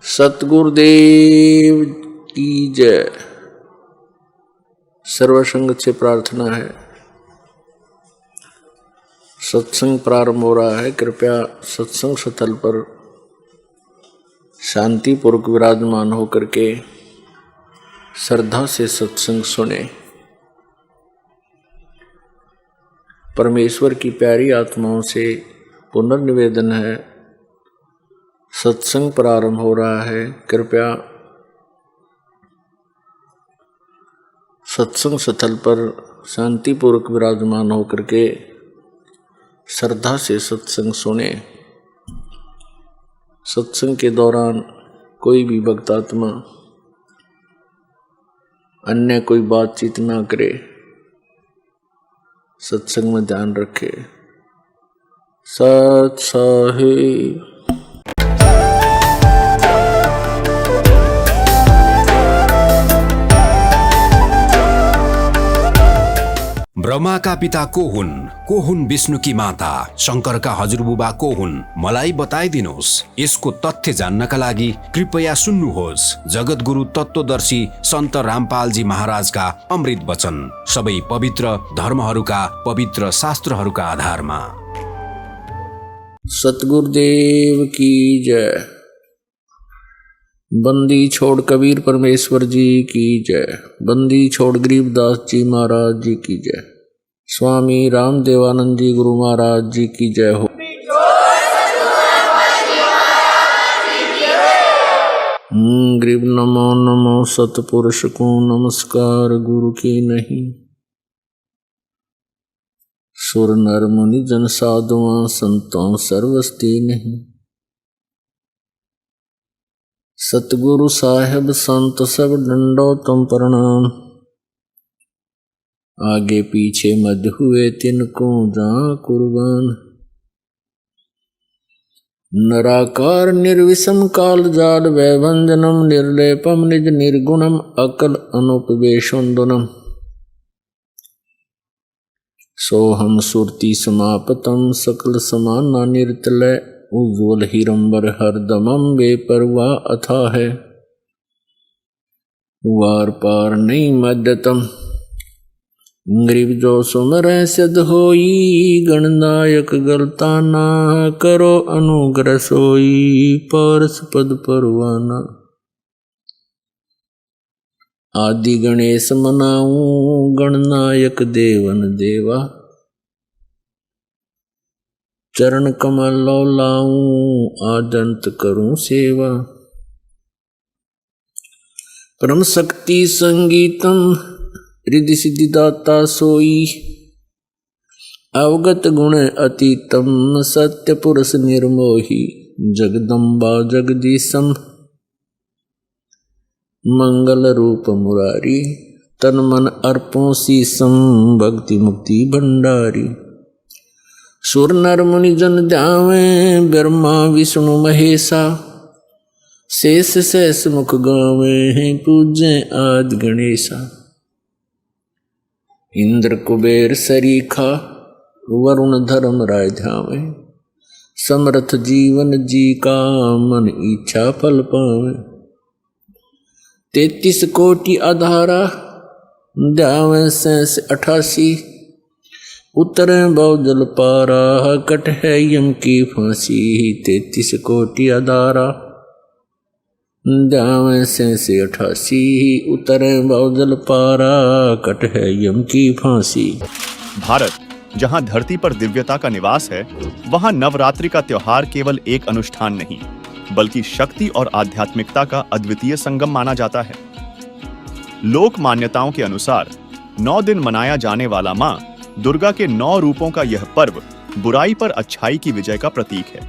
सतगुरुदेव की जय। सर्वसंग से प्रार्थना है। सत्संग प्रारंभ हो रहा है। कृपया सत्संग स्थल पर शांतिपूर्वक विराजमान होकर के श्रद्धा से सत्संग सुने। परमेश्वर की प्यारी आत्माओं से पुनर्निवेदन है, सत्संग प्रारंभ हो रहा है। कृपया सत्संग स्थल पर शांतिपूर्वक विराजमान होकर के श्रद्धा से सत्संग सुने। सत्संग के दौरान कोई भी भक्तात्मा अन्य कोई बातचीत ना करे, सत्संग में ध्यान रखे। सत साहिब। ब्रह्मा का पिता को हुन् विष्णु की माता, शंकर का हजुरबुबा को हुन्, मलाई बताइदिनुहोस्। यसको तथ्य जान्नका लागि कृपया सुन्नुहोस् जगतगुरु तत्वदर्शी सन्त रामपालजी महाराजका अमृत वचन, सबै पवित्र धर्महरूका पवित्र शास्त्रहरूका आधारमा। सतगुरुदेव की जय। बंदी छोड़ कबीर परमेश्वर जी की जय। बंदी छोड़ गरीबदास जी महाराज जी की जय। स्वामी रामदेवानंद जी गुरु महाराज जी की जय हो। गरीब नमो नमो सतपुरुष को नमस्कार, गुरु की नहीं। सुर नर मुनि जन साधुआं संतों सर्वस्ती नहीं। सतगुरु साहेब संत सब डंडो तुम प्रणाम। आगे पीछे मध्य हुए तिनको जा कुर्बान। नराकार निर्विषम काल जाल वैभंजनम निर्लेपम निज निर्गुणम अकल अनुपवेशुंदनम। सोहम सुरति समापतम सकल समाना निर्तलय उज्ज्वल हिरंबर हरदमम बेपरवाह अथा है। वार पार नहीं मध्यतम। गरीब जो सुमर सिद्ध होई, गणनायक गलता ना करो अनुग्रह सोई, पारस पद परवाना। आदि गणेश मनाऊं, गणनायक देवन देवा। चरण कमल लो लाऊं, आदंत करूं सेवा। परम शक्ति संगीतम रिद्धि सिद्धि दाता सोई, अवगत गुण अतीतम सत्य पुरुष निर्मोही। जगदम्बा जगदीशम मंगल रूप मुरारी, तन मन अर्पों शीसम भक्ति मुक्ति भंडारी। सुर नर मुनि जन ध्यावे, ब्रह्मा विष्णु महेशा। शेष शेष मुख गावे, पूज्य आदि गणेशा। इंद्र कुबेर सरीखा, वरुण धर्म राय ध्यावे। समर्थ जीवन जी का, मन इच्छा फल पावे। 33 कोटि आधारा, ध्यावे 88। उतरे बहुजल पारा, कट है यम की फांसी। 33 कोटि आधारा, ध्यावे 88। उतरे बहुजल पारा, कट है यम की फांसी। भारत, जहां धरती पर दिव्यता का निवास है, वहां नवरात्रि का त्योहार केवल एक अनुष्ठान नहीं, बल्कि शक्ति और आध्यात्मिकता का अद्वितीय संगम माना जाता है। लोक मान्यताओं के अनुसार 9 दिन मनाया जाने वाला मां दुर्गा के 9 रूपों का यह पर्व बुराई पर अच्छाई की विजय का प्रतीक है।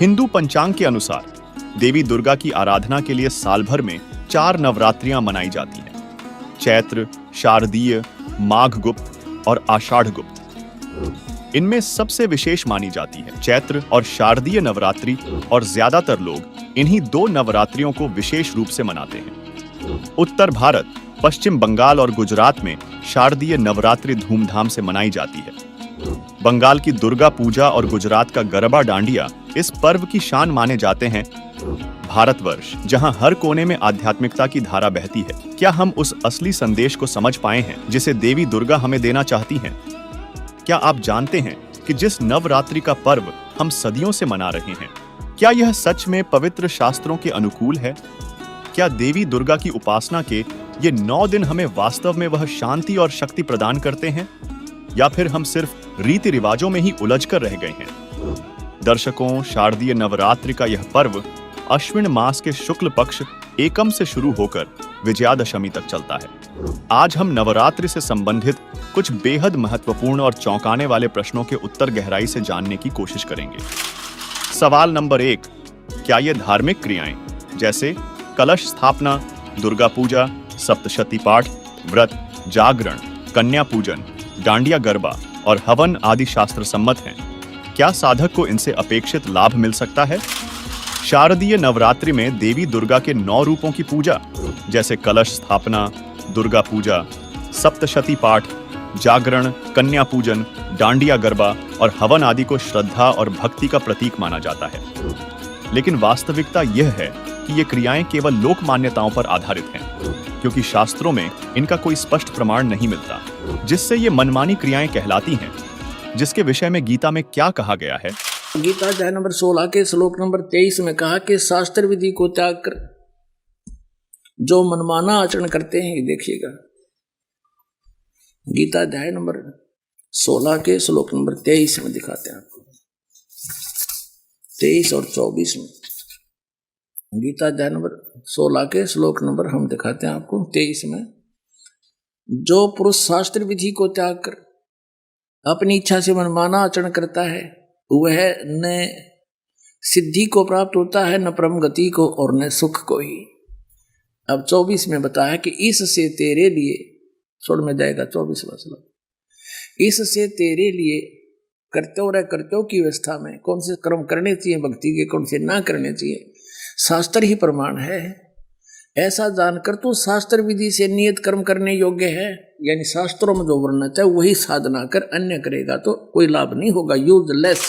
हिंदू पंचांग के अनुसार देवी दुर्गा की आराधना के लिए साल भर में 4 नवरात्रियां मनाई जाती हैं: चैत्र, शारदीय, माघ गुप्त और आषाढ़ गुप्त। इनमें सबसे विशेष मानी जाती है चैत्र और शारदीय नवरात्रि, और ज्यादातर लोग इन्हीं 2 नवरात्रियों को विशेष रूप से मनाते हैं। उत्तर भारत, पश्चिम बंगाल और गुजरात में शारदीय नवरात्रि धूमधाम से मनाई जाती है। बंगाल की दुर्गा पूजा और गुजरात का गरबा डांडिया इस पर्व की शान माने जाते हैं। भारतवर्ष, जहां हर कोने में आध्यात्मिकता की धारा बहती है, क्या हम उस असली संदेश को समझ पाए हैं जिसे देवी दुर्गा हमें देना चाहती हैं? क्या आप जानते हैं कि जिस नवरात्रि का पर्व हम सदियों से मना रहे हैं, क्या यह सच में पवित्र शास्त्रों के अनुकूल है? क्या देवी दुर्गा की उपासना के ये 9 दिन हमें वास्तव में वह शांति और शक्ति प्रदान करते हैं, या फिर हम सिर्फ रीति रिवाजों में ही उलझ कर रह गए हैं? दर्शकों, शारदीय नवरात्रि का यह पर्व अश्विन मास के शुक्ल पक्ष एकम से शुरू होकर विजयादशमी तक चलता है। आज हम नवरात्रि से संबंधित कुछ बेहद महत्वपूर्ण और चौंकाने वाले प्रश्नों के उत्तर गहराई से जानने की कोशिश करेंगे। सवाल नंबर 1, क्या ये धार्मिक क्रियाएं जैसे कलश स्थापना, दुर्गा पूजा, सप्तशती पाठ, व्रत, जागरण, कन्या पूजन, डांडिया गरबा और हवन आदि शास्त्र सम्मत हैं? क्या साधक को इनसे अपेक्षित लाभ मिल सकता है? शारदीय नवरात्रि में देवी दुर्गा के 9 रूपों की पूजा जैसे कलश स्थापना, दुर्गा पूजा, सप्तशती पाठ, जागरण, कन्या पूजन, डांडिया गरबा और हवन आदि को श्रद्धा और भक्ति का प्रतीक माना जाता है। लेकिन वास्तविकता यह है कि ये क्रियाएं केवल लोक मान्यताओं पर आधारित हैं, क्योंकि शास्त्रों में इनका कोई स्पष्ट प्रमाण नहीं मिलता, जिससे ये मनमानी क्रियाएं कहलाती हैं। जिसके विषय में गीता में क्या कहा गया है? गीता अध्याय नंबर 16 के श्लोक नंबर 23 में कहा कि शास्त्र विधि को त्याग कर जो मनमाना आचरण करते हैं, ये देखिएगा। गीता अध्याय नंबर 16 के श्लोक नंबर 23 में दिखाते हैं आपको, 23 और 24 में। गीता अध्याय नंबर 16 के श्लोक नंबर हम दिखाते हैं आपको 23 में। जो पुरुष शास्त्र विधि को त्याग कर अपनी इच्छा से मनमाना आचरण करता है, वह न सिद्धि को प्राप्त होता है, न परम गति को और न सुख को ही। अब 24 में बताया कि इससे तेरे लिए, छोड़ में जाएगा 24वां श्लोक, इससे तेरे लिए कर्तव्य की व्यवस्था में कौन से कर्म करने चाहिए भक्ति के, कौन से ना करने चाहिए, शास्त्र ही प्रमाण है। ऐसा जानकर तो शास्त्र विधि से नियत कर्म करने योग्य है, यानी शास्त्रों में जो वर्णित है वही साधना कर, अन्य करेगा तो कोई लाभ नहीं होगा, यूजलेस।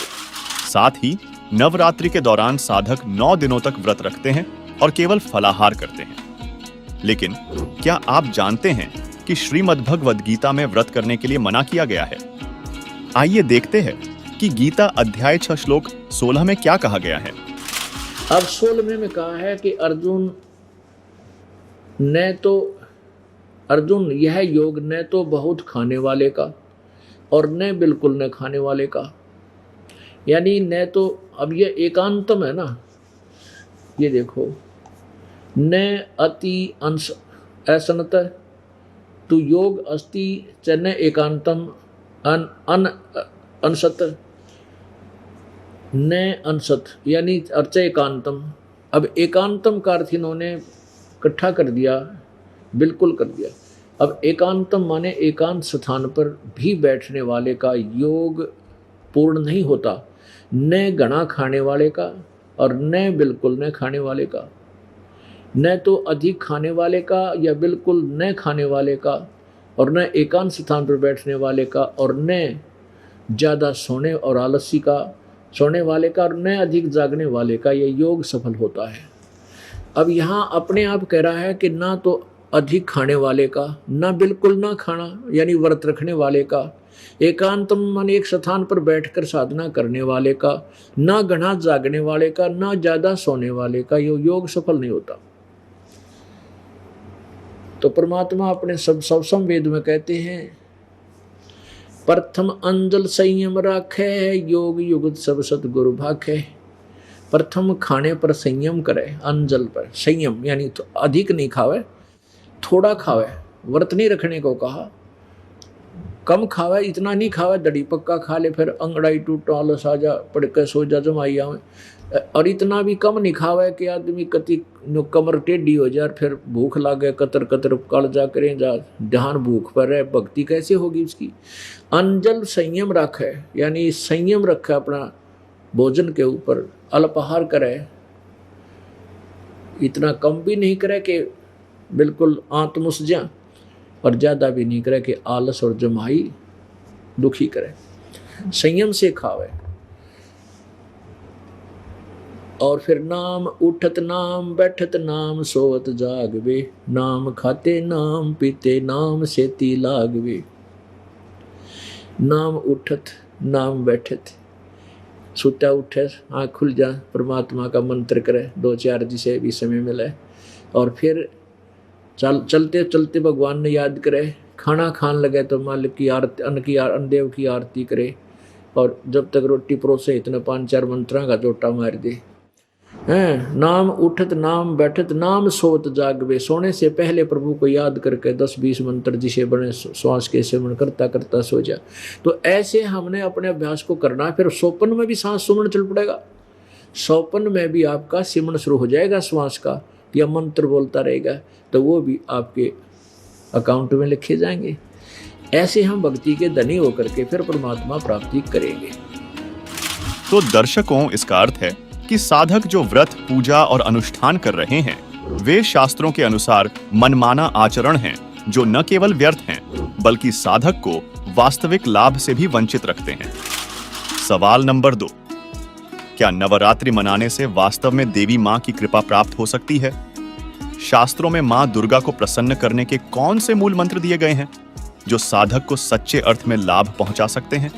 साथ ही नवरात्रि के दौरान साधक 9 दिनों तक व्रत रखते हैं और केवल फलाहार करते हैं। लेकिन क्या आप जानते हैं कि श्रीमद् भगवद गीता में व्रत करने के लिए मना किया गया है? आइए देखते हैं कि गीता अध्याय 6 श्लोक 16 में क्या कहा गया है। अब 16 में कहा है कि अर्जुन यह योग न तो बहुत खाने वाले का और न बिल्कुल न खाने वाले का, यानी न तो, अब ये एकांतम है ना, ये देखो, न अति अंश असनत तु योग अस्ति च न एकांतम अन अंशत न अंशत, यानी अर्च एकांतम। अब एकांतम का अर्थ इन्होंने इकट्ठा कर दिया, बिल्कुल कर दिया। अब एकांतम माने एकांत स्थान पर भी बैठने वाले का योग पूर्ण नहीं होता, न घना खाने वाले का और न बिल्कुल न खाने वाले का, न तो अधिक खाने वाले का या बिल्कुल न खाने वाले का, और न एकांत स्थान पर बैठने वाले का, और न ज़्यादा सोने और आलसी का सोने वाले का, और न अधिक जागने वाले का यह योग सफल होता है। अब यहाँ अपने आप कह रहा है कि ना तो अधिक खाने वाले का, ना बिल्कुल ना खाना यानी व्रत रखने वाले का, एकांत मन एक स्थान पर बैठकर साधना करने वाले का, ना घना जागने वाले का, ना ज़्यादा सोने वाले का, ये योग सफल नहीं होता। तो परमात्मा अपने सब वेद में कहते हैं, प्रथम अंजल संयम राखे, योग युगत सब सतगुरु भाखे। प्रथम खाने पर संयम करे, अंजल पर संयम यानी तो अधिक नहीं खावे, थोड़ा खावे, व्रत नहीं रखने को कहा, कम खावे, इतना नहीं खावे दड़ी पक्का खा ले, फिर अंगड़ाई टूट आलस आ जा, पड़ के सो जा जमाई आवे, और इतना भी कम नहीं खावे कि आदमी कति कमर टेढ़ी हो जाए, फिर भूख लागे, कतर कतर कल जा करें जा, ध्यान भूख पर है, भक्ति कैसे होगी उसकी। अंजल संयम रखे, यानी संयम रखे अपना भोजन के ऊपर, अल्पाहार करे, इतना कम भी नहीं करे कि बिल्कुल आत्मुस जा, और ज़्यादा भी नहीं करे कि आलस और जमाई दुखी करे, संयम से खावे। और फिर नाम उठत नाम बैठत नाम सोवत जागवे, नाम खाते नाम पीते नाम सेती लागवे। नाम उठत नाम बैठत, सुता उठे आँख खुल जा, परमात्मा का मंत्र करे, 2-4 जिसे भी समय मिले, और फिर चलते चलते भगवान ने याद करे, खाना खान लगे तो मालिक की आरती, अन्नदेव की आरती करे, और जब तक रोटी परोसे इतने 5-4 मंत्रा का जोटा मार दे। हैं, नाम उठत नाम बैठत नाम सोवत जागवे, सोने से पहले प्रभु को याद करके 10-20 मंत्र जिसे बने श्वास के सेवन करता करता सो जा। तो ऐसे हमने अपने अभ्यास को करना है। फिर स्वप्न में भी सांस सुमन चल पड़ेगा, स्वप्न में भी आपका सिमरण शुरू हो जाएगा श्वास का, या मंत्र बोलता रहेगा, तो वो भी आपके अकाउंट में लिखे जाएंगे। ऐसे हम भक्ति के धनी होकर के फिर परमात्मा प्राप्ति करेंगे। तो दर्शकों, इसका अर्थ है कि साधक जो व्रत, पूजा और अनुष्ठान कर रहे हैं, वे शास्त्रों के अनुसार मनमाना आचरण हैं, जो न केवल व्यर्थ हैं, बल्कि साधक को वास्तविक लाभ से भी वंचित रखते हैं। सवाल नंबर 2, क्या नवरात्रि मनाने से वास्तव में देवी मां की कृपा प्राप्त हो सकती है? शास्त्रों में मां दुर्गा को प्रसन्न करने के कौन से मूल मंत्र दिए गए हैं जो साधक को सच्चे अर्थ में लाभ पहुंचा सकते हैं?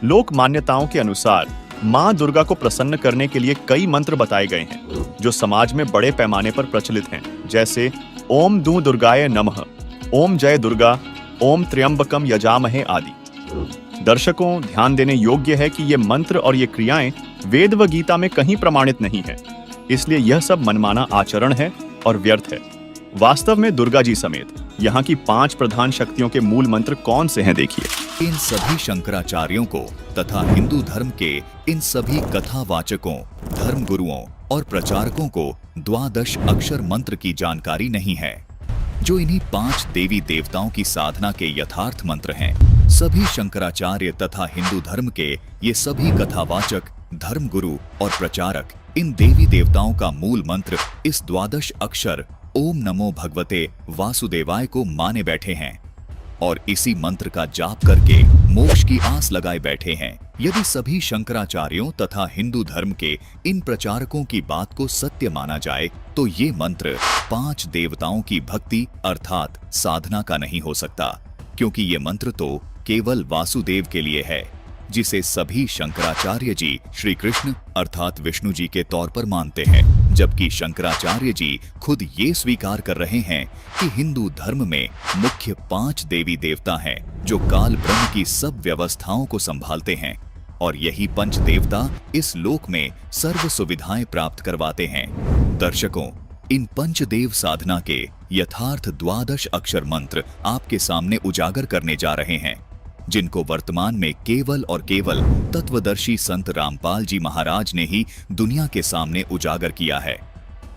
लोक मान्यताओं के अनुसार मां दुर्गा को प्रसन्न करने के लिए कई मंत्र बताए गए हैं जो समाज में बड़े पैमाने पर प्रचलित हैं, जैसे ओम दू दुर्गाय नमः, ओम जय दुर्गा, ओम त्र्यंबकम यजामहे आदि। दर्शकों, ध्यान देने योग्य है कि ये मंत्र और ये क्रियाएं वेद व गीता में कहीं प्रमाणित नहीं है, इसलिए यह सब मनमाना आचरण है और व्यर्थ है। वास्तव में दुर्गा जी समेत यहाँ की 5 प्रधान शक्तियों के मूल मंत्र कौन से हैं, देखिए। इन सभी शंकराचार्यों को तथा हिंदू धर्म के इन सभी कथावाचकों, धर्म गुरुओं और प्रचारकों को द्वादश अक्षर मंत्र की जानकारी नहीं है, जो इन्हीं 5 देवी देवताओं की साधना के यथार्थ मंत्र हैं। सभी शंकराचार्य तथा हिंदू धर्म के ये सभी कथावाचक, धर्म गुरु और प्रचारक इन देवी देवताओं का मूल मंत्र इस द्वादश अक्षर ओम नमो भगवते वासुदेवाय को माने बैठे हैं और इसी मंत्र का जाप करके मोक्ष की आस लगाए बैठे हैं। यदि सभी शंकराचार्यों तथा हिंदू धर्म के इन प्रचारकों की बात को सत्य माना जाए तो ये मंत्र 5 देवताओं की भक्ति अर्थात साधना का नहीं हो सकता, क्योंकि ये मंत्र तो केवल वासुदेव के लिए है, जिसे सभी शंकराचार्य जी श्री कृष्ण अर्थात विष्णु जी के तौर पर मानते हैं, जबकि शंकराचार्य जी खुद ये स्वीकार कर रहे हैं कि हिंदू धर्म में मुख्य 5 देवी देवता हैं जो काल ब्रह्म की सब व्यवस्थाओं को संभालते हैं, और यही पंच देवता इस लोक में सर्व सुविधाएं प्राप्त करवाते हैं। दर्शकों, इन पंचदेव साधना के यथार्थ द्वादश अक्षर मंत्र आपके सामने उजागर करने जा रहे हैं, जिनको वर्तमान में केवल और केवल तत्वदर्शी संत रामपाल जी महाराज ने ही दुनिया के सामने उजागर किया है।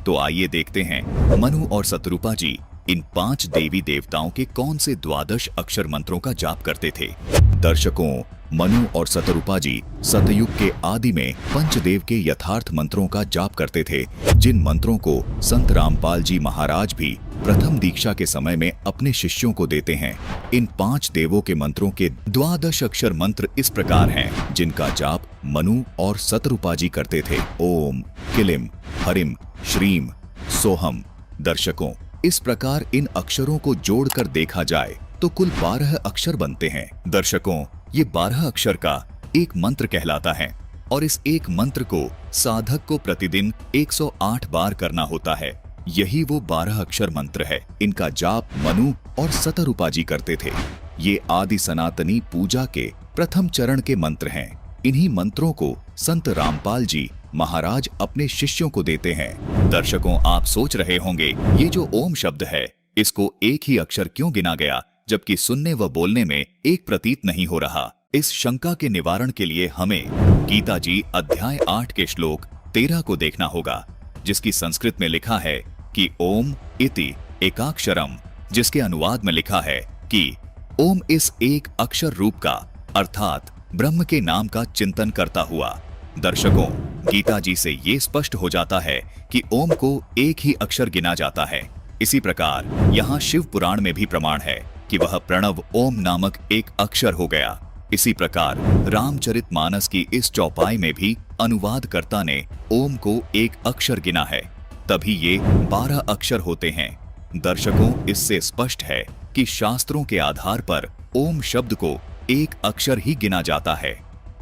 तो आइए देखते हैं मनु और शतरूपा जी इन 5 देवी देवताओं के कौन से द्वादश अक्षर मंत्रों का जाप करते थे। दर्शकों, मनु और शतरूपा जी सतयुग के आदि में पंचदेव के यथार्थ मंत्रों का जाप करते थे, जिन मंत्रों को संत रामपाल जी महाराज भी प्रथम दीक्षा के समय में अपने शिष्यों को देते हैं। इन 5 देवों के मंत्रों के द्वादश अक्षर मंत्र इस प्रकार हैं, जिनका जाप मनु और शतरूपा जी करते थे। ओम किलिम हरिम श्रीम सोहम। दर्शकों, इस प्रकार इन अक्षरों को जोड़कर देखा जाए तो कुल 12 अक्षर बनते हैं। दर्शकों, ये 12 अक्षर का एक मंत्र कहलाता है और इस एक मंत्र को साधक को प्रतिदिन 108 बार करना होता है। यही वो 12 अक्षर मंत्र है। इनका जाप मनु और शतरूपा जी करते थे। ये आदि सनातनी पूजा के प्रथम चरण के मंत्र हैं। इन्हीं मंत्रों को संत रामपाल जी महाराज अपने शिष्यों को देते हैं। दर्शकों, आप सोच रहे होंगे ये जो ओम शब्द है इसको एक ही अक्षर क्यों गिना गया, जबकि सुनने व बोलने में एक प्रतीत नहीं हो रहा। इस शंका के निवारण के लिए हमें गीता जी अध्याय 8 के श्लोक 13 को देखना होगा, जिसकी संस्कृत में लिखा है कि ओम इति एकाक्षरम, जिसके अनुवाद में लिखा है कि ओम इस एक अक्षर रूप का अर्थात ब्रह्म के नाम का चिंतन करता हुआ। दर्शकों, गीता जी से ये स्पष्ट हो जाता है कि ओम को एक ही अक्षर गिना जाता है। इसी प्रकार यहाँ शिव पुराण में भी प्रमाण है कि वह प्रणव ओम नामक एक अक्षर हो गया। इसी प्रकार रामचरितमानस की इस चौपाई में भी अनुवादकर्ता ने ओम को एक अक्षर गिना है, तभी ये 12 अक्षर होते हैं। दर्शकों, इससे स्पष्ट है कि शास्त्रों के आधार पर ओम शब्द को एक अक्षर ही गिना जाता है।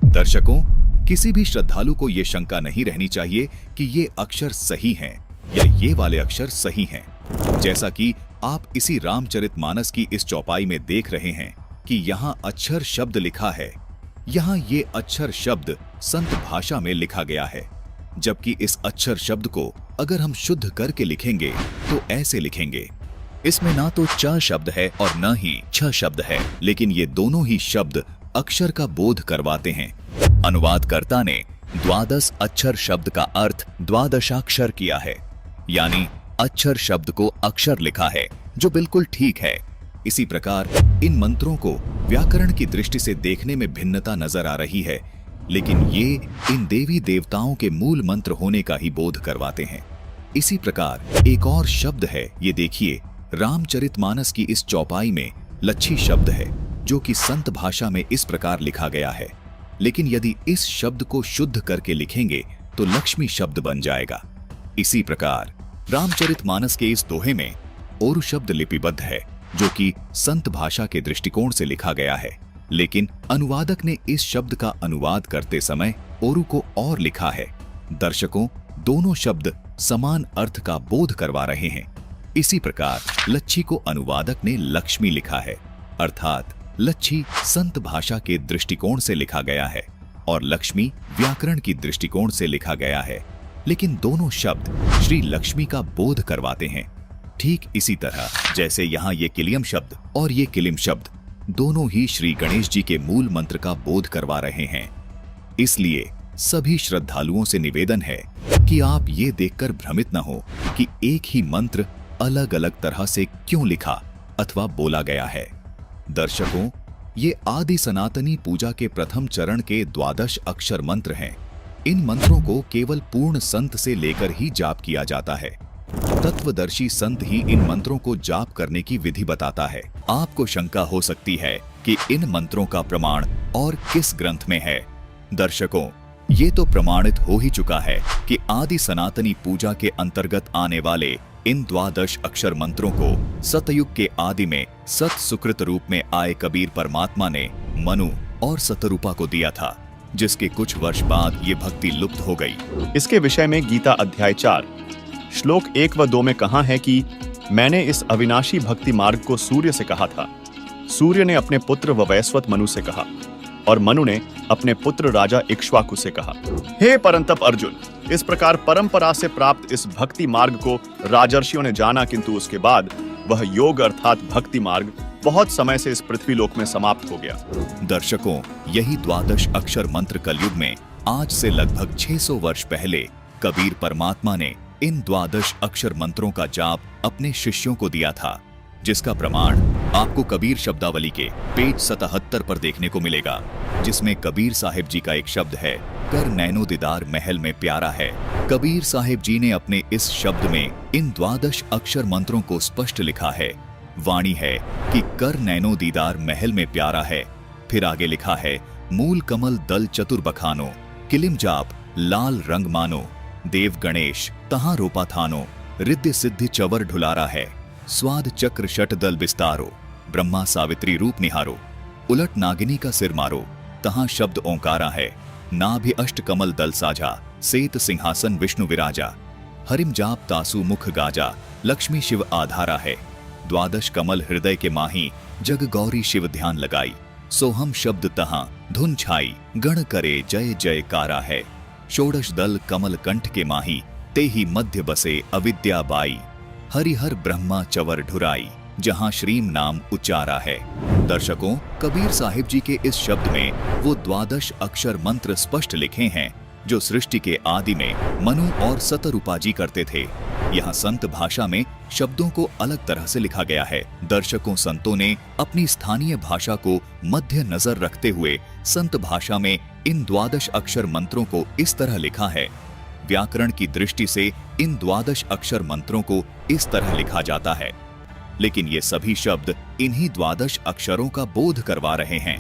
दर्शकों, किसी भी श्रद्धालु को ये शंका नहीं रहनी चाहिए कि ये अक्षर सही हैं या ये वाले अक्षर सही हैं। जैसा कि आप इसी रामचरितमानस की इस चौपाई में देख रहे हैं कि यहाँ अक्षर शब्द लिखा है, यहाँ ये अक्षर शब्द संत भाषा में लिखा गया है, जबकि इस अक्षर शब्द को अगर हम शुद्ध करके लिखेंगे तो ऐसे लिखेंगे। इसमें ना तो च शब्द है और न ही छ शब्द है, लेकिन ये दोनों ही शब्द अक्षर का बोध करवाते हैं। अनुवादकर्ता ने द्वादश अक्षर शब्द का अर्थ द्वादशाक्षर किया है, यानी अक्षर शब्द को अक्षर लिखा है, जो बिल्कुल ठीक है। इसी प्रकार इन मंत्रों को व्याकरण की दृष्टि से देखने में भिन्नता नजर आ रही है, लेकिन ये इन देवी देवताओं के मूल मंत्र होने का ही बोध करवाते हैं। इसी प्रकार एक और शब्द है, ये देखिए, रामचरितमानस की इस चौपाई में लच्छी शब्द है, जो कि संत भाषा में इस प्रकार लिखा गया है, लेकिन यदि इस शब्द को शुद्ध करके लिखेंगे तो लक्ष्मी शब्द बन जाएगा। इसी प्रकार रामचरितमानस के इस दोहे में ओरु शब्द लिपिबद्ध है, जो कि संत भाषा के दृष्टिकोण से लिखा गया है, लेकिन अनुवादक ने इस शब्द का अनुवाद करते समय ओरु को और लिखा है। दर्शकों, दोनों शब्द समान अर्थ का बोध करवा रहे हैं। इसी प्रकार लच्छी को अनुवादक ने लक्ष्मी लिखा है, अर्थात लच्छी संत भाषा के दृष्टिकोण से लिखा गया है और लक्ष्मी व्याकरण की दृष्टिकोण से लिखा गया है, लेकिन दोनों शब्द श्री लक्ष्मी का बोध करवाते हैं। ठीक इसी तरह जैसे यहाँ ये किलियम शब्द और ये किलिम शब्द दोनों ही श्री गणेश जी के मूल मंत्र का बोध करवा रहे हैं। इसलिए सभी श्रद्धालुओं से निवेदन है कि आप ये देखकर भ्रमित न हो कि एक ही मंत्र अलग अलग तरह से क्यों लिखा अथवा बोला गया है। दर्शकों, ये आदि सनातनी पूजा के प्रथम चरण के द्वादश अक्षर मंत्र हैं। इन मंत्रों को केवल पूर्ण संत से लेकर ही जाप किया जाता है। तत्वदर्शी संत ही इन मंत्रों को जाप करने की विधि बताता है। आपको शंका हो सकती है कि इन मंत्रों का प्रमाण और किस ग्रंथ में है। दर्शकों, ये तो प्रमाणित हो ही चुका है कि आदि सनातनी पूजा के अंतर्गत आने वाले इन द्वादश अक्षर मंत्रों को सतयुग के आदि में सत सुकृत रूप में आए कबीर परमात्मा ने मनु और सतरूपा को दिया था, जिसके कुछ वर्ष बाद ये भक्ति लुप्त हो गई। इसके विषय में गीता अध्याय 4 श्लोक 1 व 2 में कहा है कि मैंने इस अविनाशी भक्ति मार्ग को सूर्य से कहा था। सूर्य ने अपने पुत्र वैवस्वत मनु से कहा और मनु ने अपने पुत्र राजा इक्ष्वाकु से कहा। हे परंतप अर्जुन, इस प्रकार परंपरा से प्राप्त इस भक्ति मार्ग को राजर्षियों ने जाना, किंतु उसके बाद वह योग अर्थात भक्ति मार्ग बहुत समय से इस पृथ्वी लोक में समाप्त हो गया। दर्शकों, यही द्वादश अक्षर मंत्र कलयुग में आज से लगभग 600 वर्ष पहले कबीर परमात्मा ने इन द्वादश अक्षर मंत्रों का जाप अपने शिष्यों को दिया था, जिसका प्रमाण आपको कबीर शब्दावली के पेज 77 पर देखने को मिलेगा, जिसमें कबीर साहिब जी का एक शब्द है, कर नैनो दीदार महल में प्यारा है। कबीर साहिब जी ने अपने इस शब्द में इन द्वादश अक्षर मंत्रों को स्पष्ट लिखा है। वाणी है कि कर नैनो दीदार महल में प्यारा है। फिर आगे लिखा है, मूल कमल दल चतुर बखानो, किलिम जाप लाल रंग मानो, देव गणेश तहां रोपा थानो, रिद्धि सिद्धि चवर ढुलारा है, स्वाद चक्र शट दल बिस्तारो, ब्रह्मा सावित्री रूप निहारो, उलट नागिनी का सिर मारो, तहां शब्द ओंकारा है, नाभि अष्ट कमल दल साझा, सेत सिंहासन विष्णु विराजा, हरिम जाप तासु मुख गाजा, लक्ष्मी शिव आधारा है, द्वादश कमल हृदय के माही, जग गौरी शिव ध्यान लगाई, सोहम शब्द तहां धुन छाई, गण करे जय जयकारा है, षोडश दल कमल कंठ के माही, तेहि मध्य बसे अविद्या बाई, हरिहर ब्रह्मा चवर ढुराई, जहां श्रीम नाम उच्चारा है। दर्शकों, कबीर साहिब जी के इस शब्द में वो द्वादश अक्षर मंत्र स्पष्ट लिखे हैं जो सृष्टि के आदि में मनु और सतरूपा जी करते थे। यहाँ संत भाषा में शब्दों को अलग तरह से लिखा गया है। दर्शकों, संतों ने अपनी स्थानीय भाषा को मध्य नजर रखते हुए संत भाषा में इन द्वादश अक्षर मंत्रों को इस तरह लिखा है। व्याकरण की दृष्टि से इन द्वादश अक्षर मंत्रों को इस तरह लिखा जाता है, लेकिन ये सभी शब्द इन्हीं द्वादश अक्षरों का बोध करवा रहे हैं।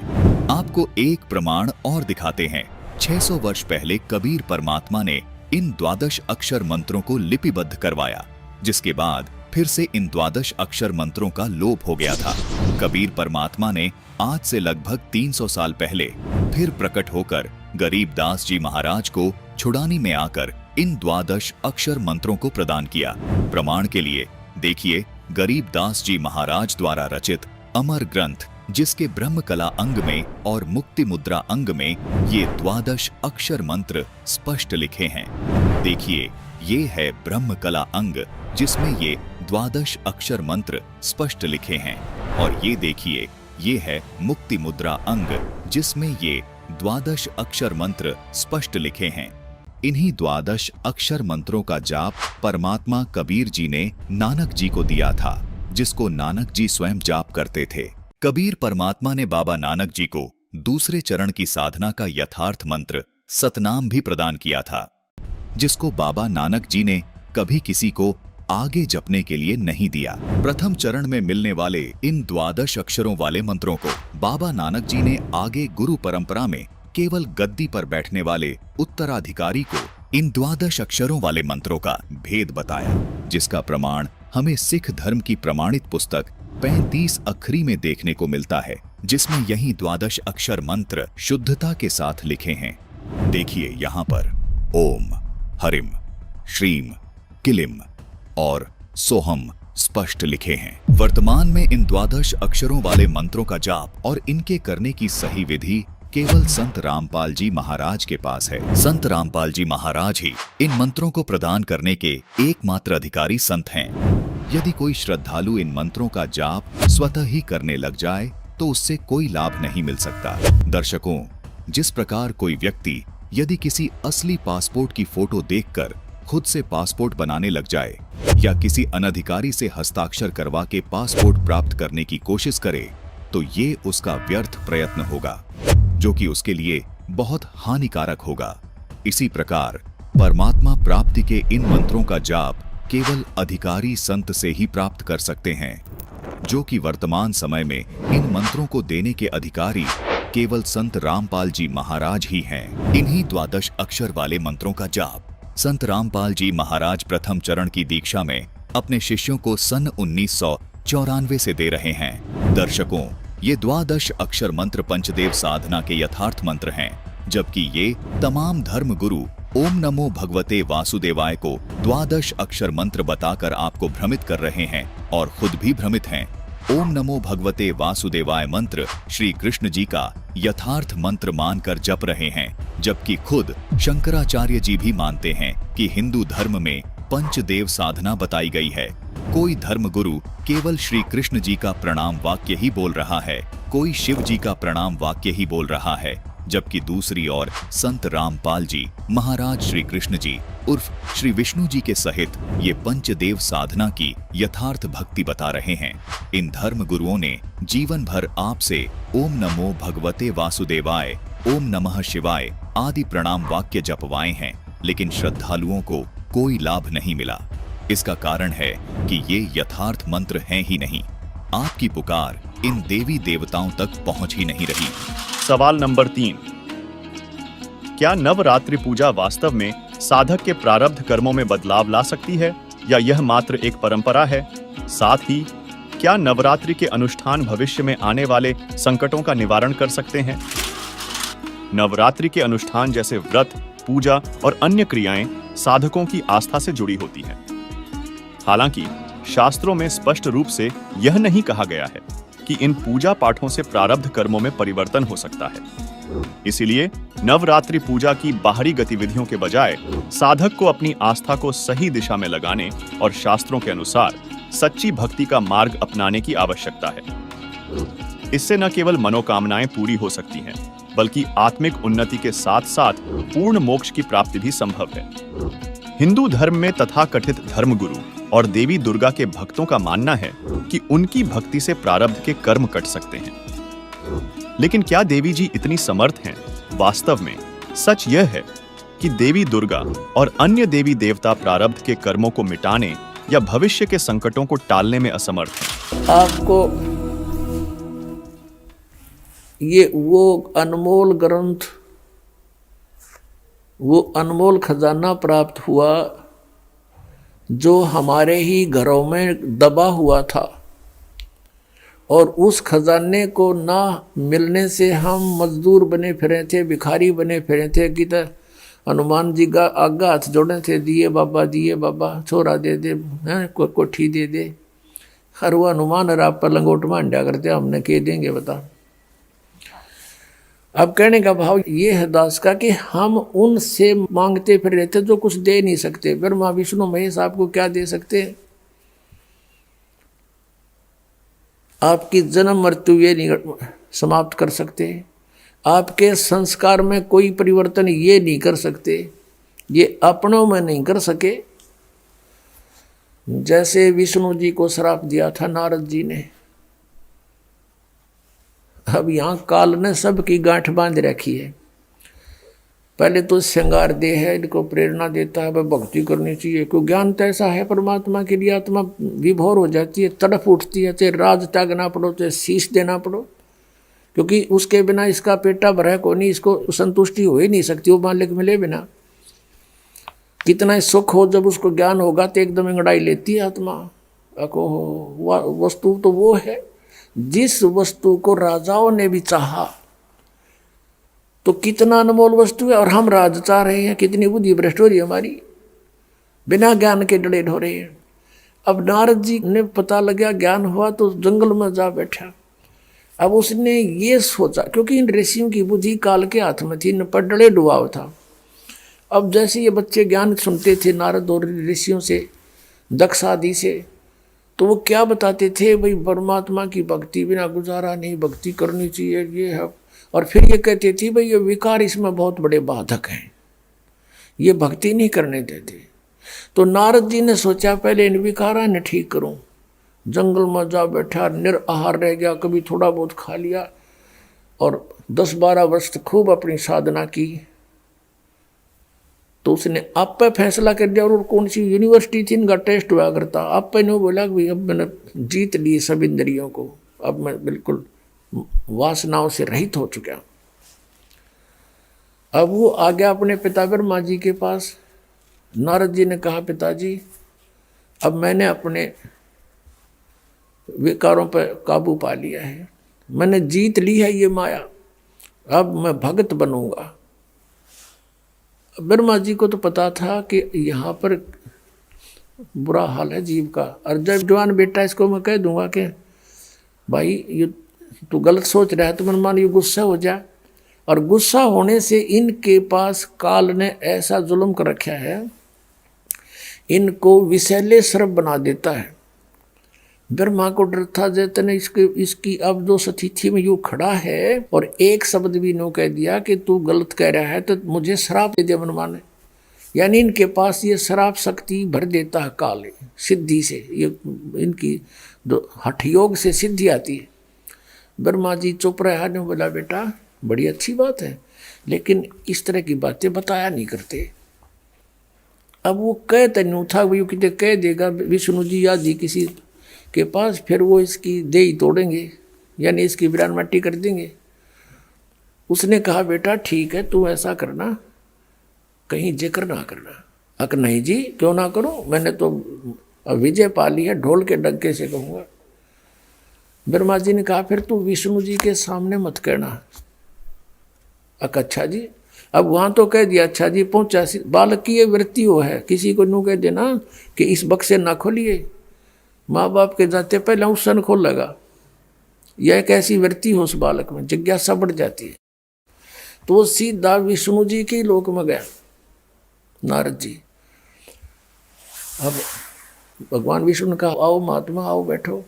आपको एक प्रमाण और दिखाते हैं। 600 वर्ष पहले कबीर परमात्मा ने इन 12 अक्षर मंत्रों को लिपिबद्ध करवाया, जिसके बाद फिर से इन 12 अक्षर मंत्रों का लोप हो गया था। कबीर परमात्मा ने आज से लगभग 300 साल पहले फिर प्रकट होकर गरीबदास जी महाराज को छुड़ानी में आकर इन 12 अक्षर मंत्रों को प्रदान किया। प्रमाण के लिए देखिए गरीबदास जी महाराज द्वारा रचित अमर ग्रंथ, जिसके ब्रह्म कला अंग में और मुक्ति मुद्रा अंग में ये 12 अक्षर मंत्र स्पष्ट लिखे हैं। देखिए ये है ब्रह्म कला अंग, जिसमें ये 12 अक्षर मंत्र स्पष्ट लिखे हैं, और ये देखिए ये है मुक्ति मुद्रा अंग, जिसमें ये 12 अक्षर मंत्र स्पष्ट लिखे हैं। इन्हीं 12 अक्षर मंत्रों का जाप परमात्मा कबीर जी ने नानक जी को दिया था, जिसको नानक जी स्वयं जाप करते थे। कबीर परमात्मा ने बाबा नानक जी को दूसरे चरण की साधना का यथार्थ मंत्र सतनाम भी प्रदान किया था, जिसको बाबा नानक जी ने कभी किसी को आगे जपने के लिए नहीं दिया। प्रथम चरण में मिलने वाले इन 12 अक्षरों वाले मंत्रों को बाबा नानक जी ने आगे गुरु परंपरा में केवल गद्दी पर बैठने वाले उत्तराधिकारी को इन 12 अक्षरों वाले मंत्रों का भेद बताया, जिसका प्रमाण हमें सिख धर्म की प्रमाणित पुस्तक 35 अखरी में देखने को मिलता है, जिसमें यही 12 अक्षर मंत्र शुद्धता के साथ लिखे हैं। देखिए यहाँ पर ओम, हरिम, श्रीम, किलिम और सोहम स्पष्ट लिखे हैं। वर्तमान में इन 12 अक्षरों वाले मंत्रों का जाप और इनके करने की सही विधि केवल संत रामपाल जी महाराज के पास है। संत रामपाल जी महाराज ही इन मंत्रों को प्रदान करने के एकमात्र अधिकारी संत हैं। यदि कोई श्रद्धालु इन मंत्रों का जाप स्वतः ही करने लग जाए तो उससे कोई लाभ नहीं मिल सकता। दर्शकों, जिस प्रकार कोई व्यक्ति यदि किसी असली पासपोर्ट की फोटो देखकर खुद से पासपोर्ट बनाने लग जाए या किसी अनधिकारी से हस्ताक्षर करवा के पासपोर्ट प्राप्त करने की कोशिश करे, तो ये उसका व्यर्थ प्रयत्न होगा, जो कि उसके लिए बहुत हानिकारक होगा। इसी प्रकार परमात्मा प्राप्ति के इन मंत्रों का जाप केवल अधिकारी संत से ही प्राप्त कर सकते हैं, जो कि वर्तमान समय में इन मंत्रों को देने के अधिकारी केवल संत रामपाल जी महाराज ही हैं। इन्हीं 12 अक्षर वाले मंत्रों का जाप संत रामपाल जी महाराज प्रथम चरण की दीक्षा में अपने शिष्यों को सन 1994 से दे रहे हैं। दर्शकों, ये 12 अक्षर मंत्र पंचदेव साधना के यथार्थ मंत्र हैं, जबकि ये तमाम धर्म गुरु ओम नमो भगवते वासुदेवाय को 12 अक्षर मंत्र बताकर आपको भ्रमित कर रहे हैं और खुद भी भ्रमित हैं। ओम नमो भगवते वासुदेवाय मंत्र श्री कृष्ण जी का यथार्थ मंत्र मानकर जप रहे हैं, जबकि खुद शंकराचार्य जी भी मानते हैं कि हिंदू धर्म में पंचदेव साधना बताई गई है। कोई धर्म गुरु केवल श्री कृष्ण जी का प्रणाम वाक्य ही बोल रहा है, कोई शिव जी का प्रणाम वाक्य ही बोल रहा है, जबकि दूसरी ओर संत रामपाल जी महाराज श्री कृष्ण जी उर्फ श्री विष्णु जी के सहित ये पंचदेव साधना की यथार्थ भक्ति बता रहे हैं। इन धर्म गुरुओं ने जीवन भर आपसे ओम नमो भगवते वासुदेवाय, ओम नमः शिवाय आदि प्रणाम वाक्य जपवाए हैं, लेकिन श्रद्धालुओं को कोई लाभ नहीं मिला। इसका कारण है कि ये यथार्थ मंत्र हैं ही नहीं। आपकी पुकार इन देवी देवताओं तक पहुंच ही नहीं रही। सवाल नंबर 3, क्या नवरात्रि पूजा वास्तव में साधक के प्रारब्ध कर्मों में बदलाव ला सकती है या यह मात्र एक परंपरा है? साथ ही क्या नवरात्रि के अनुष्ठान भविष्य में आने वाले संकटों का निवारण कर सकते हैं? नवरात्रि के अनुष्ठान जैसे व्रत, पूजा और अन्य क्रियाएं साधकों की आस्था से जुड़ी होती हैं। हालांकि शास्त्रों में स्पष्ट रूप से यह नहीं कहा गया है कि इन पूजा पाठों से प्रारब्ध कर्मों में परिवर्तन हो सकता है। इसलिए नवरात्रि पूजा की बाहरी गतिविधियों के बजाय साधक को अपनी आस्था को सही दिशा में लगाने और शास्त्रों के अनुसार सच्ची भक्ति का मार्ग अपनाने की आवश्यकता है। इससे न केवल मनोकामनाएं पूरी हो सकती हैं, बल्कि आत्मिक उन्नति के साथ साथ पूर्ण मोक्ष की प्राप्ति भी संभव है। हिंदू धर्म में तथाकथित धर्मगुरु और देवी दुर्गा के भक्तों का मानना है कि उनकी भक्ति से प्रारब्ध के कर्म कट सकते हैं। लेकिन क्या देवी जी इतनी समर्थ हैं? वास्तव में सच यह है कि देवी दुर्गा और अन्य देवी देवता प्रारब्ध के कर्मों को मिटाने या भविष्य के संकटों को टालने में असमर्थ हैं। आपको ये वो अनमोल ग्रंथ वो अनमोल खजाना प्राप्त हुआ जो हमारे ही घरों में दबा हुआ था, और उस खजाने को ना मिलने से हम मजदूर बने फिरे थे, भिखारी बने फिरे थे। कि हनुमान जी का आगा हाथ जोड़े थे, दिए बाबा छोरा दे दे, कोई कोठी दे दे। हर वो हनुमान और आप पर लंगोट मांडा करते, हमने कह देंगे बता। अब कहने का भाव ये है दास का कि हम उनसे मांगते फिर रहे थे जो कुछ दे नहीं सकते। ब्रह्मा विष्णु महेश आपको क्या दे सकते हैं? आपकी जन्म मृत्यु ये नहीं समाप्त कर सकते, आपके संस्कार में कोई परिवर्तन ये नहीं कर सकते, ये अपनों में नहीं कर सके। जैसे विष्णु जी को श्राप दिया था नारद जी ने, अब यहाँ काल ने सबकी गांठ बांध रखी है। पहले तो श्रृंगार दे है, इनको प्रेरणा देता है, वह भक्ति करनी चाहिए। क्यों ज्ञान तो ऐसा है परमात्मा के लिए, आत्मा विभोर हो जाती है, तड़प उठती है, चाहे राज त्यागना पड़ो, चाहे शीश देना पड़ो, क्योंकि उसके बिना इसका पेटा भरा को नहीं, इसको संतुष्टि हो ही नहीं सकती वो मालिक मिले बिना। कितना ही सुख हो, जब उसको ज्ञान होगा तो एकदम अंगड़ाई लेती है आत्मा। वस्तु तो वो है जिस वस्तु को राजाओं ने भी चाहा, तो कितना अनमोल वस्तु है, और हम राज चाह रहे हैं। कितनी बुद्धि भ्रष्ट हो रही है हमारी, बिना ज्ञान के डरे ढोरे हैं। अब नारद जी ने पता लगा, ज्ञान हुआ तो जंगल में जा बैठा। अब उसने ये सोचा, क्योंकि इन ऋषियों की बुद्धि काल के हाथ में थी, इन पर डरे डुबाव था। अब जैसे ये बच्चे ज्ञान सुनते थे नारद और ऋषियों से, दक्ष आदि से, तो वो क्या बताते थे, भाई परमात्मा की भक्ति बिना गुजारा नहीं, भक्ति करनी चाहिए, ये है। और फिर ये कहते थे भाई ये विकार इसमें बहुत बड़े बाधक हैं, ये भक्ति नहीं करने देते। तो नारद जी ने सोचा पहले इन विकारा ने ठीक करूं। जंगल में जा बैठा, निराहार रह गया, कभी थोड़ा बहुत खा लिया, और 10-12 वर्ष खूब अपनी साधना की। तो उसने आप पे फैसला कर दिया, और कौन सी यूनिवर्सिटी थी इनका टेस्ट हुआ करता, आप पे ने बोला कि अब मैंने जीत ली सब इंद्रियों को, अब मैं बिल्कुल वासनाओं से रहित हो चुका। अब वो आ गया अपने पिता ब्रह्मा जी के पास। नारद जी ने कहा, पिताजी अब मैंने अपने विकारों पर काबू पा लिया है, मैंने जीत ली है ये माया, अब मैं भगत बनूंगा। ब्रह्मा जी को तो पता था कि यहाँ पर बुरा हाल है जीव का, और जब जवान बेटा इसको मैं कह दूंगा कि भाई ये तू गलत सोच रहा है, तो मन मान ये गुस्सा हो जाए, और गुस्सा होने से इनके पास काल ने ऐसा जुल्म कर रखा है, इनको विषैले सर्प बना देता है। ब्रह्मा को डर था, जैतने इसकी अब जो स्थिति में यू खड़ा है, और एक शब्द भी नो कह दिया कि तू गलत कह रहा है, तो मुझे श्राप दे दे मनमान। यानी इनके पास ये श्राप शक्ति भर देता है काल, सिद्धि से, ये इनकी हठ योग से सिद्धि आती है। ब्रह्मा जी चुप रहा, ने बोला बेटा बड़ी अच्छी बात है, लेकिन इस तरह की बातें बताया नहीं करते। अब वो कह तनु था, वो कितने कह देगा विष्णु जी या जी किसी के पास, फिर वो इसकी देही तोड़ेंगे, यानी इसकी बिरान मट्टी कर देंगे। उसने कहा बेटा ठीक है, तू ऐसा करना, कहीं जिक्र ना करना। अक नहीं जी, क्यों ना करूं, मैंने तो विजय पा ली है, ढोल के डंके से कहूँगा। ब्रह्मा जी ने कहा फिर तू विष्णु जी के सामने मत कहना। अक अच्छा जी, अब वहाँ तो कह दिया अच्छा जी, पहुँचा। बालक की ये वृत्ति हो है, किसी को यूँ कह देना कि इस बक्से ना खोलिए, माँ बाप के जाते पहले उस सन खोल लगा। यह एक ऐसी वृत्ति हो उस बालक में, जिज्ञासा बढ़ जाती है। तो वो सीधा विष्णु जी के लोक में गया नारद जी। अब भगवान विष्णु ने कहा आओ महात्मा आओ बैठो।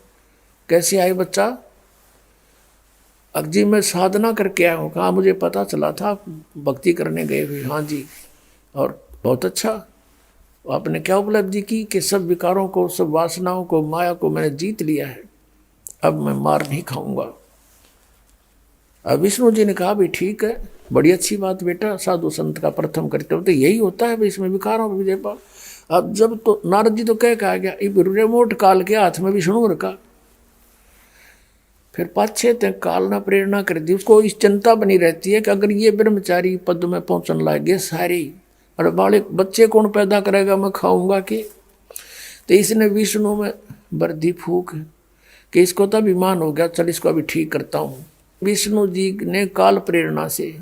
कैसे आए बच्चा? अब जी मैं साधना करके आया हूँ। कहा मुझे पता चला था भक्ति करने गए हुए। हाँ जी, और बहुत अच्छा, आपने क्या उपलब्धि की कि सब विकारों को, सब वासनाओं को, माया को मैंने जीत लिया है, अब मैं मार नहीं खाऊंगा। अब विष्णु जी ने कहा भी ठीक है, बड़ी अच्छी बात बेटा, साधु संत का प्रथम करते हो तो यही होता है, इसमें विकारों विजय पा। अब जब तो नारद जी तो कह के आ गया, रिमोट काल के हाथ में विष्णु रखा। फिर पाछे तक काल ना प्रेरणा कर दी। उसको इस चिंता बनी रहती है कि अगर ये ब्रह्मचारी पद में पहुंचने लगे सारे, और बालक बच्चे कौन पैदा करेगा, मैं खाऊंगा कि। तो इसने विष्णु में बर्दी फूक कि इसको तो अभिमान हो गया, चल इसको अभी ठीक करता हूँ। विष्णु जी ने काल प्रेरणा से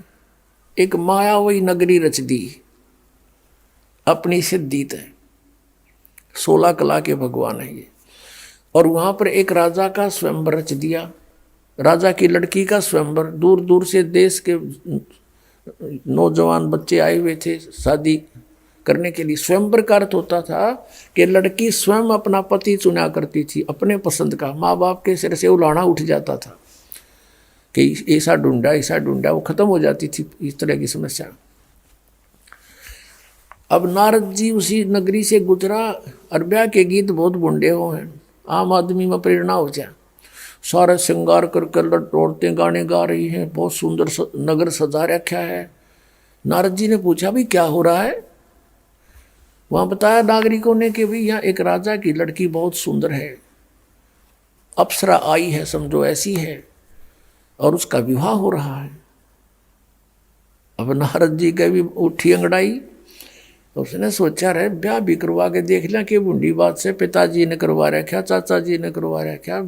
एक मायावी नगरी रच दी अपनी सिद्धि तय। 16 कला के भगवान है ये। और वहां पर एक राजा का स्वयंवर रच दिया, राजा की लड़की का स्वयंवर। दूर दूर से देश के नौजवान बच्चे आए हुए थे शादी करने के लिए। स्वयंवर का अर्थ होता था कि लड़की स्वयं अपना पति चुना करती थी अपने पसंद का। माँ बाप के सिर से उलाना उठ जाता था कि ऐसा ढूंढा, वो खत्म हो जाती थी इस तरह की समस्या। अब नारद जी उसी नगरी से गुजरा, और ब्याह के गीत बहुत बुंडे हो हैं, आम आदमी में प्रेरणा हो जाए। सारे श्रृंगार कर औरतें गाने गा रही हैं, बहुत सुंदर नगर सजा रखा है। नारद जी ने पूछा भी क्या हो रहा है। वहां बताया नागरिकों ने कि भाई यहाँ एक राजा की लड़की बहुत सुंदर है, अप्सरा आई है समझो, ऐसी है, और उसका विवाह हो रहा है। अब नारद जी के भी उठी अंगड़ाई। उसने सोचा रहे ब्याह भी करवा के देख लिया कि बूढ़ी बात से पिताजी ने करवा रखा, चाचा जी ने करवा रखा,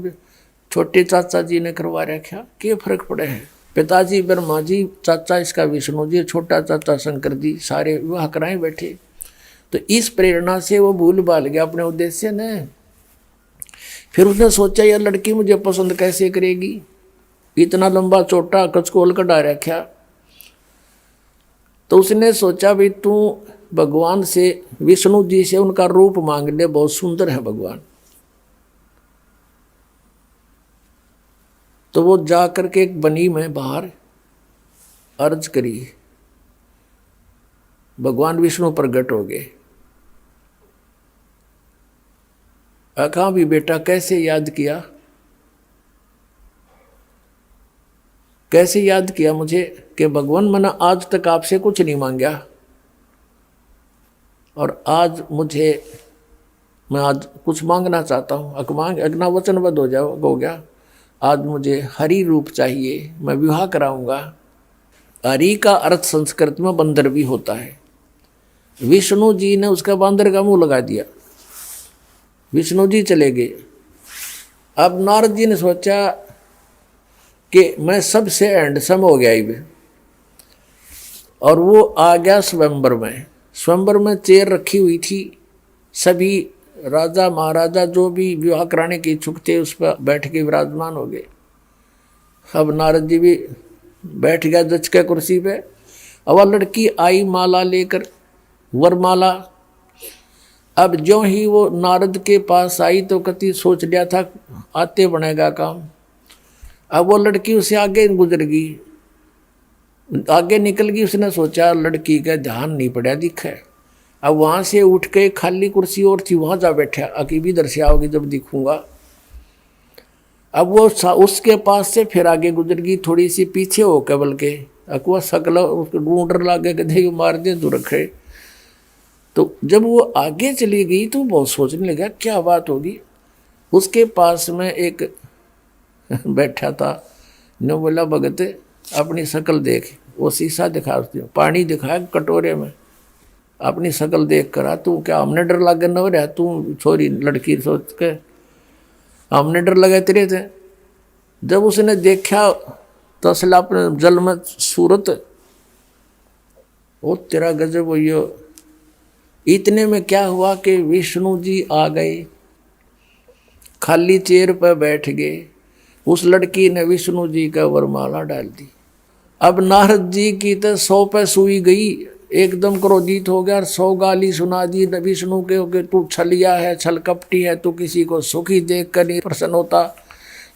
छोटे चाचा जी ने करवा रखा, क्या फर्क पड़े है। पिताजी ब्रह्मा जी, चाचा इसका विष्णु जी, छोटा चाचा शंकर जी, सारे विवाह कराए बैठे। तो इस प्रेरणा से वो भूल भाल गया अपने उद्देश्य ने। फिर उसने सोचा यह लड़की मुझे पसंद कैसे करेगी, इतना लंबा चोटा कचकोल कटा रखा। तो उसने सोचा भाई तू भगवान से, विष्णु जी से उनका रूप मांग ले, बहुत सुंदर है भगवान। तो वो जाकर के एक बनी में बाहर अर्ज करी, भगवान विष्णु प्रकट हो गए। कहा भी बेटा कैसे याद किया, कैसे याद किया मुझे कि भगवान मैंने आज तक आपसे कुछ नहीं मांगा, और आज मैं आज कुछ मांगना चाहता हूँ। अगना वचनबद्ध हो गया। आज मुझे हरि रूप चाहिए, मैं विवाह कराऊंगा। हरि का अर्थ संस्कृत में बंदर भी होता है। विष्णु जी ने उसका बंदर का मुंह लगा दिया, विष्णु जी चले गए। अब नारद जी ने सोचा कि मैं सबसे हैंडसम हो गया ही, और वो आ गया स्वयंवर में। स्वयंवर में चेयर रखी हुई थी, सभी राजा महाराजा जो भी विवाह कराने के इच्छुक थे उस पर बैठ के विराजमान हो गए। अब नारद जी भी बैठ गया जच के कुर्सी पे। अब लड़की आई माला लेकर, वरमाला। अब जो ही वो नारद के पास आई तो कति सोच लिया था आते बनेगा काम। अब वो लड़की उसे आगे गुजर गई, आगे निकल गई। उसने सोचा लड़की का ध्यान नहीं पड़ा दिखे। अब वहाँ से उठ के खाली कुर्सी और थी, वहाँ जा बैठा, अकी भी इधर से आओगी जब दिखूंगा। अब वो उसके पास से फिर आगे गुजर गई, थोड़ी सी पीछे हो के, बल्कि अकुआ सकला ढूंढ लागे कदे मार दे तो रखे। तो जब वो आगे चली गई तो बहुत सोचने लगा क्या बात होगी। उसके पास में एक बैठा था, ने बोला भगत अपनी शक्ल देख। वो शीशा दिखा, पानी दिखाया कटोरे में, अपनी शक्ल देख कर तू क्या हमने डर लगे न हो रहा, तू छोरी लड़की सोच के हमने डर लगे तेरे थे। जब उसने देखा तो असल अपने जल में सूरत, वो तेरा गजब हो। इतने में क्या हुआ कि विष्णु जी आ गए, खाली चेयर पर बैठ गए। उस लड़की ने विष्णु जी का वरमाला डाल दी। अब नारद जी की तो 100 पे सुई गई, एकदम क्रोधित हो गया और 100 गाली सुना दी विष्णु के। तू छलिया है, छल कपटी है, तू किसी को सुखी देख कर नहीं प्रसन्न होता,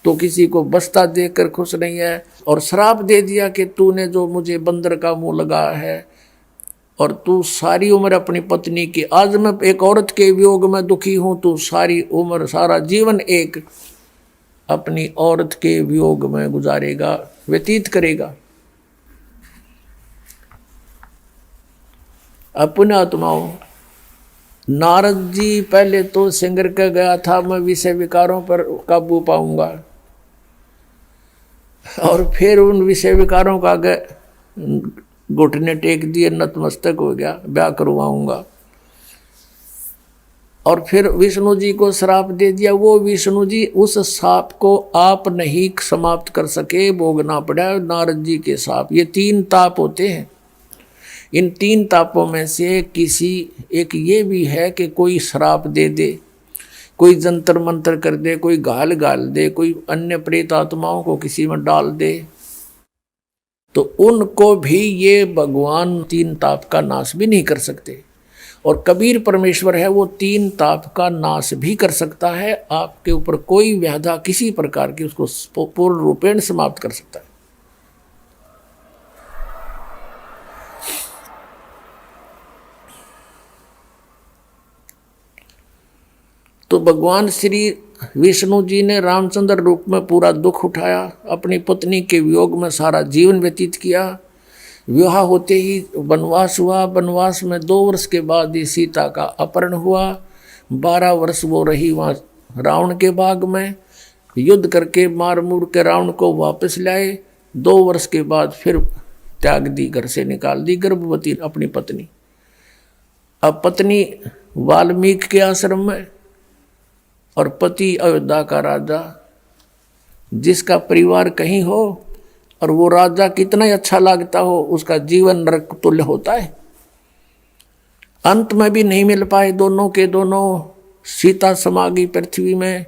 तो किसी को बसता देख कर खुश नहीं है। और श्राप दे दिया कि तूने जो मुझे बंदर का मुंह लगा है, और तू सारी उम्र अपनी पत्नी की, आज मैं एक औरत के वियोग में दुखी हूँ, तू सारी उम्र सारा जीवन एक अपनी औरत के वियोग में गुजारेगा, व्यतीत करेगा। अपने आत्माओं, नारद जी पहले तो सिंगर का गया था मैं विषय विकारों पर काबू पाऊंगा, और फिर उन विषय विकारों का आगे घुटने टेक दिए, नतमस्तक हो गया, ब्याह करवाऊंगा। और फिर विष्णु जी को श्राप दे दिया। वो विष्णु जी उस साप को आप नहीं समाप्त कर सके, भोगना पड़ा नारद जी के साप। ये 3 ताप होते हैं। इन 3 तापों में से किसी एक ये भी है कि कोई श्राप दे दे, कोई जंतर मंतर कर दे, कोई गाल दे, कोई अन्य प्रेत आत्माओं को किसी में डाल दे, तो उनको भी ये भगवान 3 ताप का नाश भी नहीं कर सकते। और कबीर परमेश्वर है, वो 3 ताप का नाश भी कर सकता है। आपके ऊपर कोई व्याधा किसी प्रकार की उसको पूर्ण रूपेण समाप्त कर सकता है। तो भगवान श्री विष्णु जी ने रामचंद्र रूप में पूरा दुख उठाया, अपनी पत्नी के वियोग में सारा जीवन व्यतीत किया। विवाह होते ही वनवास हुआ। वनवास में 2 वर्ष के बाद ही सीता का अपहरण हुआ। 12 वर्ष वो रही वहाँ रावण के बाग में, युद्ध करके मार मूर के रावण को वापस लाए। 2 वर्ष के बाद फिर त्याग दी, घर से निकाल दी, गर्भवती अपनी पत्नी। अब पत्नी वाल्मीकि के आश्रम में और पति अयोध्या का राजा, जिसका परिवार कहीं हो और वो राजा कितना ही अच्छा लगता हो, उसका जीवन नरक तुल्य होता है। अंत में भी नहीं मिल पाए दोनों के दोनों। सीता समा गई पृथ्वी में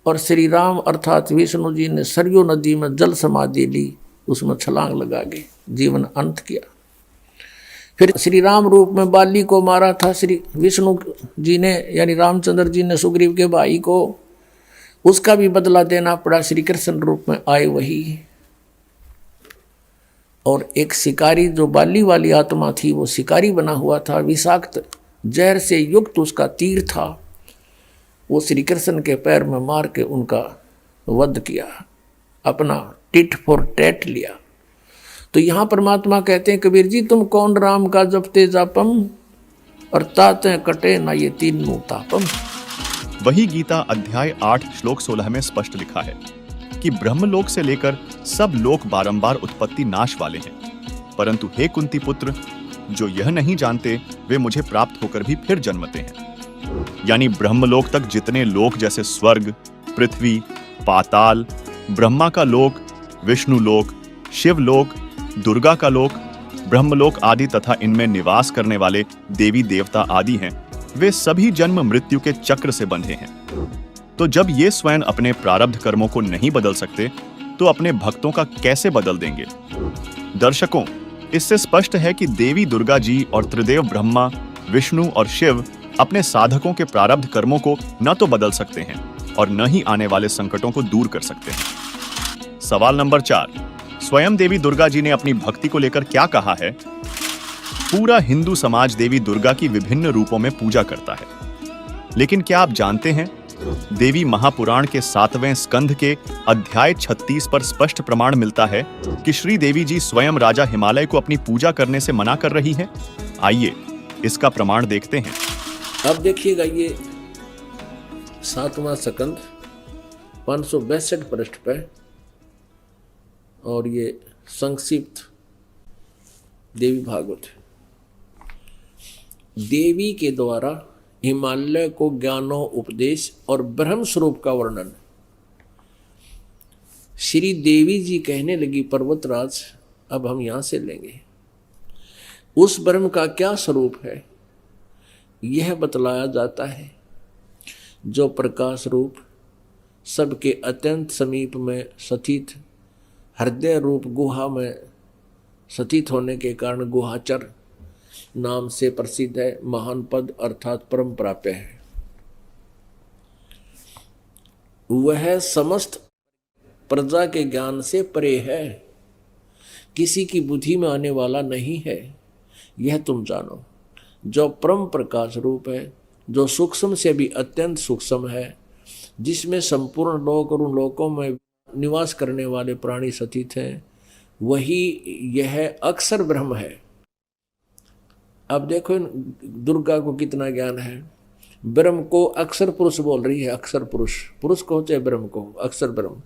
और श्री राम अर्थात विष्णु जी ने सरयू नदी में जल समाधि ली, उसमें छलांग लगा के जीवन अंत किया। फिर श्री राम रूप में बाली को मारा था श्री विष्णु जी ने, यानी रामचंद्र जी ने सुग्रीव के भाई को, उसका भी बदला देना पड़ा। श्री कृष्ण रूप में आए वही। और एक शिकारी जो बाली वाली आत्मा थी, वो शिकारी बना हुआ था, विषाक्त जहर से युक्त उसका तीर था, वो श्री कृष्ण के पैर में मार के उनका वध किया, अपना टिट फॉर टैट लिया। तो यहाँ परमात्मा कहते हैं, कबीर जी तुम कौन राम का जपते जापम, और ताते कटे ना ये 3 तापम। वही गीता अध्याय 8 श्लोक 16 में स्पष्ट लिखा है कि ब्रह्मलोक से लेकर सब लोक बारंबार उत्पत्ति नाश वाले हैं, परंतु हे कुंती पुत्र, जो यह नहीं जानते वे मुझे प्राप्त होकर भी फिर जन्मते हैं। यानी ब्रह्मलोक तक जितने लोक जैसे स्वर्ग, पृथ्वी, पाताल, ब्रह्मा का लोक, विष्णु लोक, शिव लोक, दुर्गा का लोक, ब्रह्मलोक आदि तथा इनमें निवास करने वाले देवी देवता आदि हैं, वे सभी जन्म मृत्यु के चक्र से बंधे हैं। तो जब ये स्वयं अपने प्रारब्ध कर्मों को नहीं बदल सकते, तो अपने भक्तों का कैसे बदल देंगे? दर्शकों, इससे स्पष्ट है कि देवी दुर्गा जी और त्रिदेव ब्रह्मा, विष्णु और शिव अपने साधकों के प्रारब्ध कर्मों को न तो बदल सकते हैं और न ही आने वाले संकटों को दूर कर सकते हैं। सवाल नंबर 4, स्वयं देवी दुर्गा जी ने अपनी भक्ति को लेकर क्या कहा है? पूरा हिंदू समाज देवी दुर्गा की विभिन्न रूपों में पूजा करता है, लेकिन क्या आप जानते हैं, देवी महापुराण के 7वें स्कंध के अध्याय 36 पर स्पष्ट प्रमाण मिलता है कि श्री देवी जी स्वयं राजा हिमालय को अपनी पूजा करने से मना कर रही हैं। आइए इसका प्रमाण देखते हैं। अब देखिएगा, ये 7वां स्कंद 562 पृष्ठ पे, और ये संक्षिप्त देवी भागवत है। देवी के द्वारा हिमालय को ज्ञानो उपदेश और ब्रह्म स्वरूप का वर्णन। श्री देवी जी कहने लगी, पर्वतराज अब हम यहां से लेंगे, उस ब्रह्म का क्या स्वरूप है यह बतलाया जाता है, जो प्रकाश रूप सबके अत्यंत समीप में स्थित हृदय रूप गुहा में स्थित होने के कारण गुहाचर नाम से प्रसिद्ध है, महान पद अर्थात परम प्राप्य है। वह समस्त प्रजा के ज्ञान से परे है, किसी की बुद्धि में आने वाला नहीं है, यह तुम जानो। जो परम प्रकाश रूप है, जो सूक्ष्म से भी अत्यंत सूक्ष्म है, जिसमें संपूर्ण लोक और उन लोकों में निवास करने वाले प्राणी स्थित हैं, वही यह अक्षर ब्रह्म है। अब देखो दुर्गा को कितना ज्ञान है। ब्रह्म को अक्षर पुरुष बोल रही है, अक्षर पुरुष, पुरुष को चाहे ब्रह्म को, अक्षर ब्रह्म।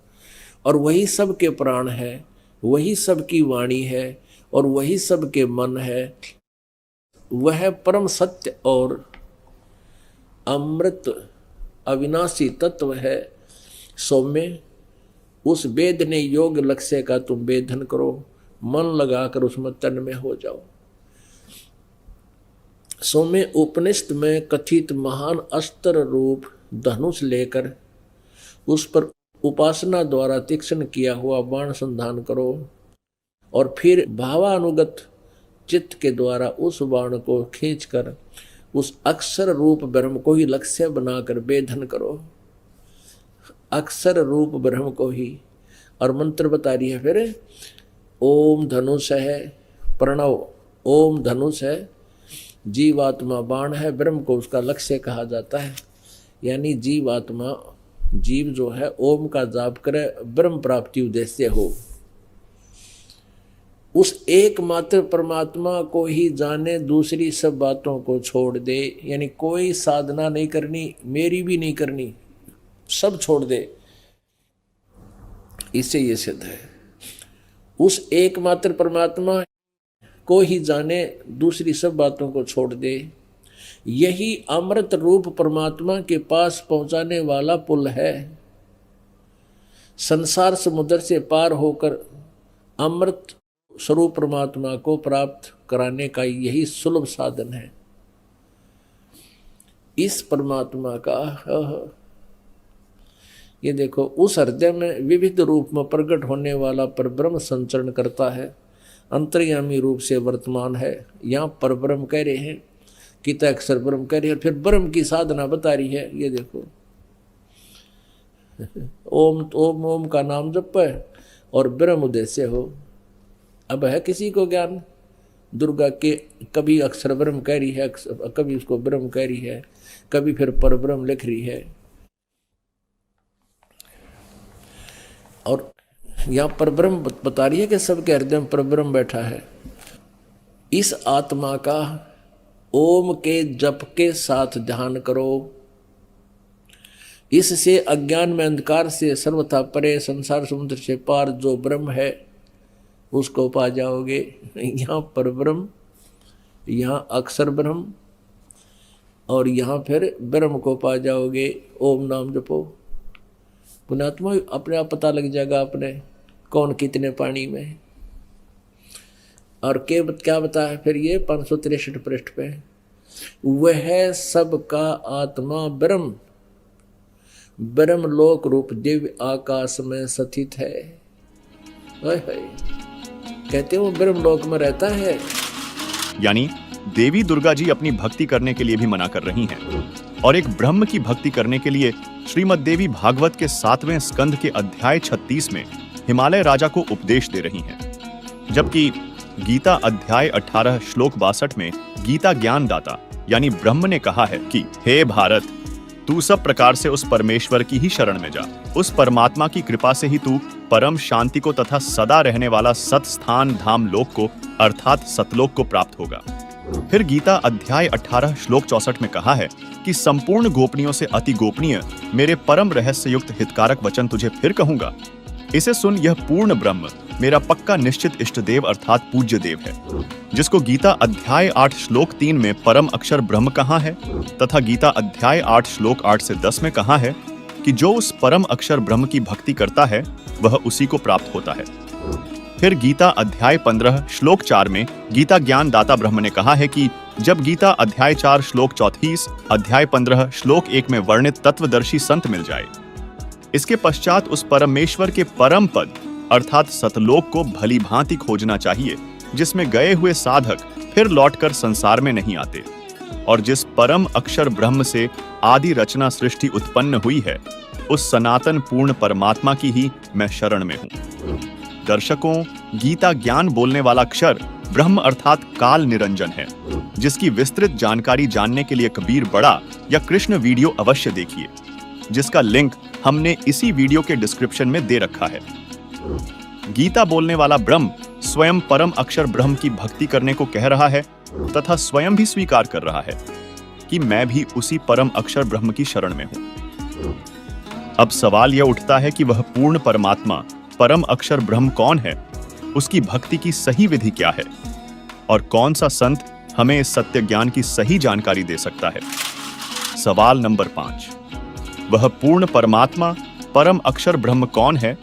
और वही सबके प्राण है, वही सबकी वाणी है और वही सबके मन है। वह परम सत्य और अमृत अविनाशी तत्व है। सौम्य, उस वेद ने योग लक्ष्य का तुम वेदन करो, मन लगाकर उसमें तन्मय हो जाओ। सौम्य, उपनिषद में कथित महान अस्त्र रूप धनुष लेकर उस पर उपासना द्वारा तीक्ष्ण किया हुआ बाण संधान करो और फिर भावानुगत चित्त के द्वारा उस बाण को खींचकर उस अक्षर रूप ब्रह्म को ही लक्ष्य बनाकर वेधन करो। अक्षर रूप ब्रह्म को ही। और मंत्र बता रही है फिर, ओम धनुष है प्रणव, ओम धनुष है, जीवात्मा बाण है, ब्रह्म को उसका लक्ष्य कहा जाता है। यानी जीवात्मा, जीव जो है ओम का जाप करे, ब्रह्म प्राप्ति उद्देश्य हो। उस एकमात्र परमात्मा को ही जाने, दूसरी सब बातों को छोड़ दे। यानी कोई साधना नहीं करनी, मेरी भी नहीं करनी, सब छोड़ दे। इससे ये सिद्ध है, उस एकमात्र परमात्मा को ही जाने, दूसरी सब बातों को छोड़ दे। यही अमृत रूप परमात्मा के पास पहुंचाने वाला पुल है। संसार समुद्र से पार होकर अमृत स्वरूप परमात्मा को प्राप्त कराने का यही सुलभ साधन है। इस परमात्मा का ये देखो, उस हृदय में विविध रूप में प्रकट होने वाला परब्रह्म संचरण करता है, अंतर्यामी रूप से वर्तमान है। यहाँ परब्रह्म कह रहे हैं, किता अक्षर ब्रह्म कह रही है, फिर ब्रह्म की साधना बता रही है। ये देखो, ओम ओम ओम का नाम जप है और ब्रह्म उद्देश्य हो। अब है किसी को ज्ञान दुर्गा के, कभी अक्षर ब्रह्म कह रही है, कभी उसको ब्रह्म कह रही है, कभी फिर परब्रह्म लिख रही है। और यहाँ परब्रह्म बता रही है कि सबके हृदय में परब्रह्म बैठा है। इस आत्मा का ओम के जप के साथ ध्यान करो। इससे अज्ञान में अंधकार से सर्वथा परे संसार समुद्र से पार जो ब्रह्म है उसको पा जाओगे। यहाँ पर ब्रह्म, यहाँ अक्षर ब्रह्म और यहाँ फिर ब्रह्म को पा जाओगे। ओम नाम जपो, पुण्यात्मा अपने आप पता लग जाएगा अपने कौन कितने पानी में। और क्या बताया फिर ये 563 पृष्ठ पे, वह सबका आत्मा ब्रह्म, ब्रह्म लोक रूप दिव्य आकाश में स्थित है। कहते हो ब्रह्म लोक में रहता है। यानी देवी दुर्गा जी अपनी भक्ति करने के लिए भी मना कर रही हैं और एक ब्रह्म की भक्ति करने के लिए श्रीमद् देवी भागवत के 7वें स्कंध के अध्याय 36 में हिमालय राजा को उपदेश दे रही हैं। जबकि गीता अध्याय 18 श्लोक 62 में गीता ज्ञान दाता यानी ब्रह्म ने कहा है कि हे भारत, तू सब प्रकार से उस परमेश्वर की ही शरण में जा। उस परमात्मा की कृपा से ही तू परम शांति को तथा सदा रहने वाला सत स्थान धाम लोक को अर्थात सतलोक को प्राप्त होगा। फिर गीता अध्याय 18 श्लोक 64 में कहा है कि संपूर्ण गोपनीयों से अति गोपनीय मेरे परम रहस्य युक्त हितकारक वचन तुझे फिर कहूंगा। इसे सुन, यह पूर्ण ब्रह्म मेरा पक्का निश्चित इष्ट देव अर्थात पूज्य देव है, जिसको गीता अध्याय 8 श्लोक 3 में परम अक्षर ब्रह्म कहा है तथा गीता अध्याय 8 श्लोक 8 से 10 में कहा है कि जो उस परम अक्षर ब्रह्म की भक्ति करता है वह उसी को प्राप्त होता है। फिर गीता अध्याय 15 श्लोक 4 में गीता ज्ञान दाता ब्रह्म ने कहा है कि जब गीता अध्याय 4 श्लोक 34 अध्याय 15 श्लोक 1 में वर्णित तत्वदर्शी संत मिल जाए, इसके पश्चात उस परमेश्वर के परम पद अर्थात सतलोक को भली भांति खोजना चाहिए, जिसमें गए हुए साधक फिर लौटकर संसार में नहीं आते और जिस परम अक्षर ब्रह्म से आदि रचना सृष्टि उत्पन्न हुई है, उस सनातन पूर्ण परमात्मा की ही मैं शरण में हूँ। दर्शकों, गीता ज्ञान बोलने वाला अक्षर ब्रह्म अर्थात काल निरंजन है, जिसकी विस्तृत जानकारी जानने के लिए कबीर बड़ा या कृष्ण वीडियो अवश्य देखिए, जिसका लिंक हमने इसी वीडियो के डिस्क्रिप्शन में दे रखा है। गीता बोलने वाला ब्रह्म स्वयं परम अक्षर ब्रह्म की भक्ति करने को कह रहा है तथा स्वयं भी स्वीकार कर रहा है कि मैं भी उसी परम अक्षर ब्रह्म की शरण में हूं। अब सवाल यह उठता है कि वह पूर्ण परमात्मा परम अक्षर ब्रह्म कौन है, उसकी भक्ति की सही विधि क्या है और कौन सा संत हमें इस सत्य ज्ञान की सही जानकारी दे सकता है। सवाल नंबर 5, वह पूर्ण परमात्मा परम अक्षर ब्रह्म कौन है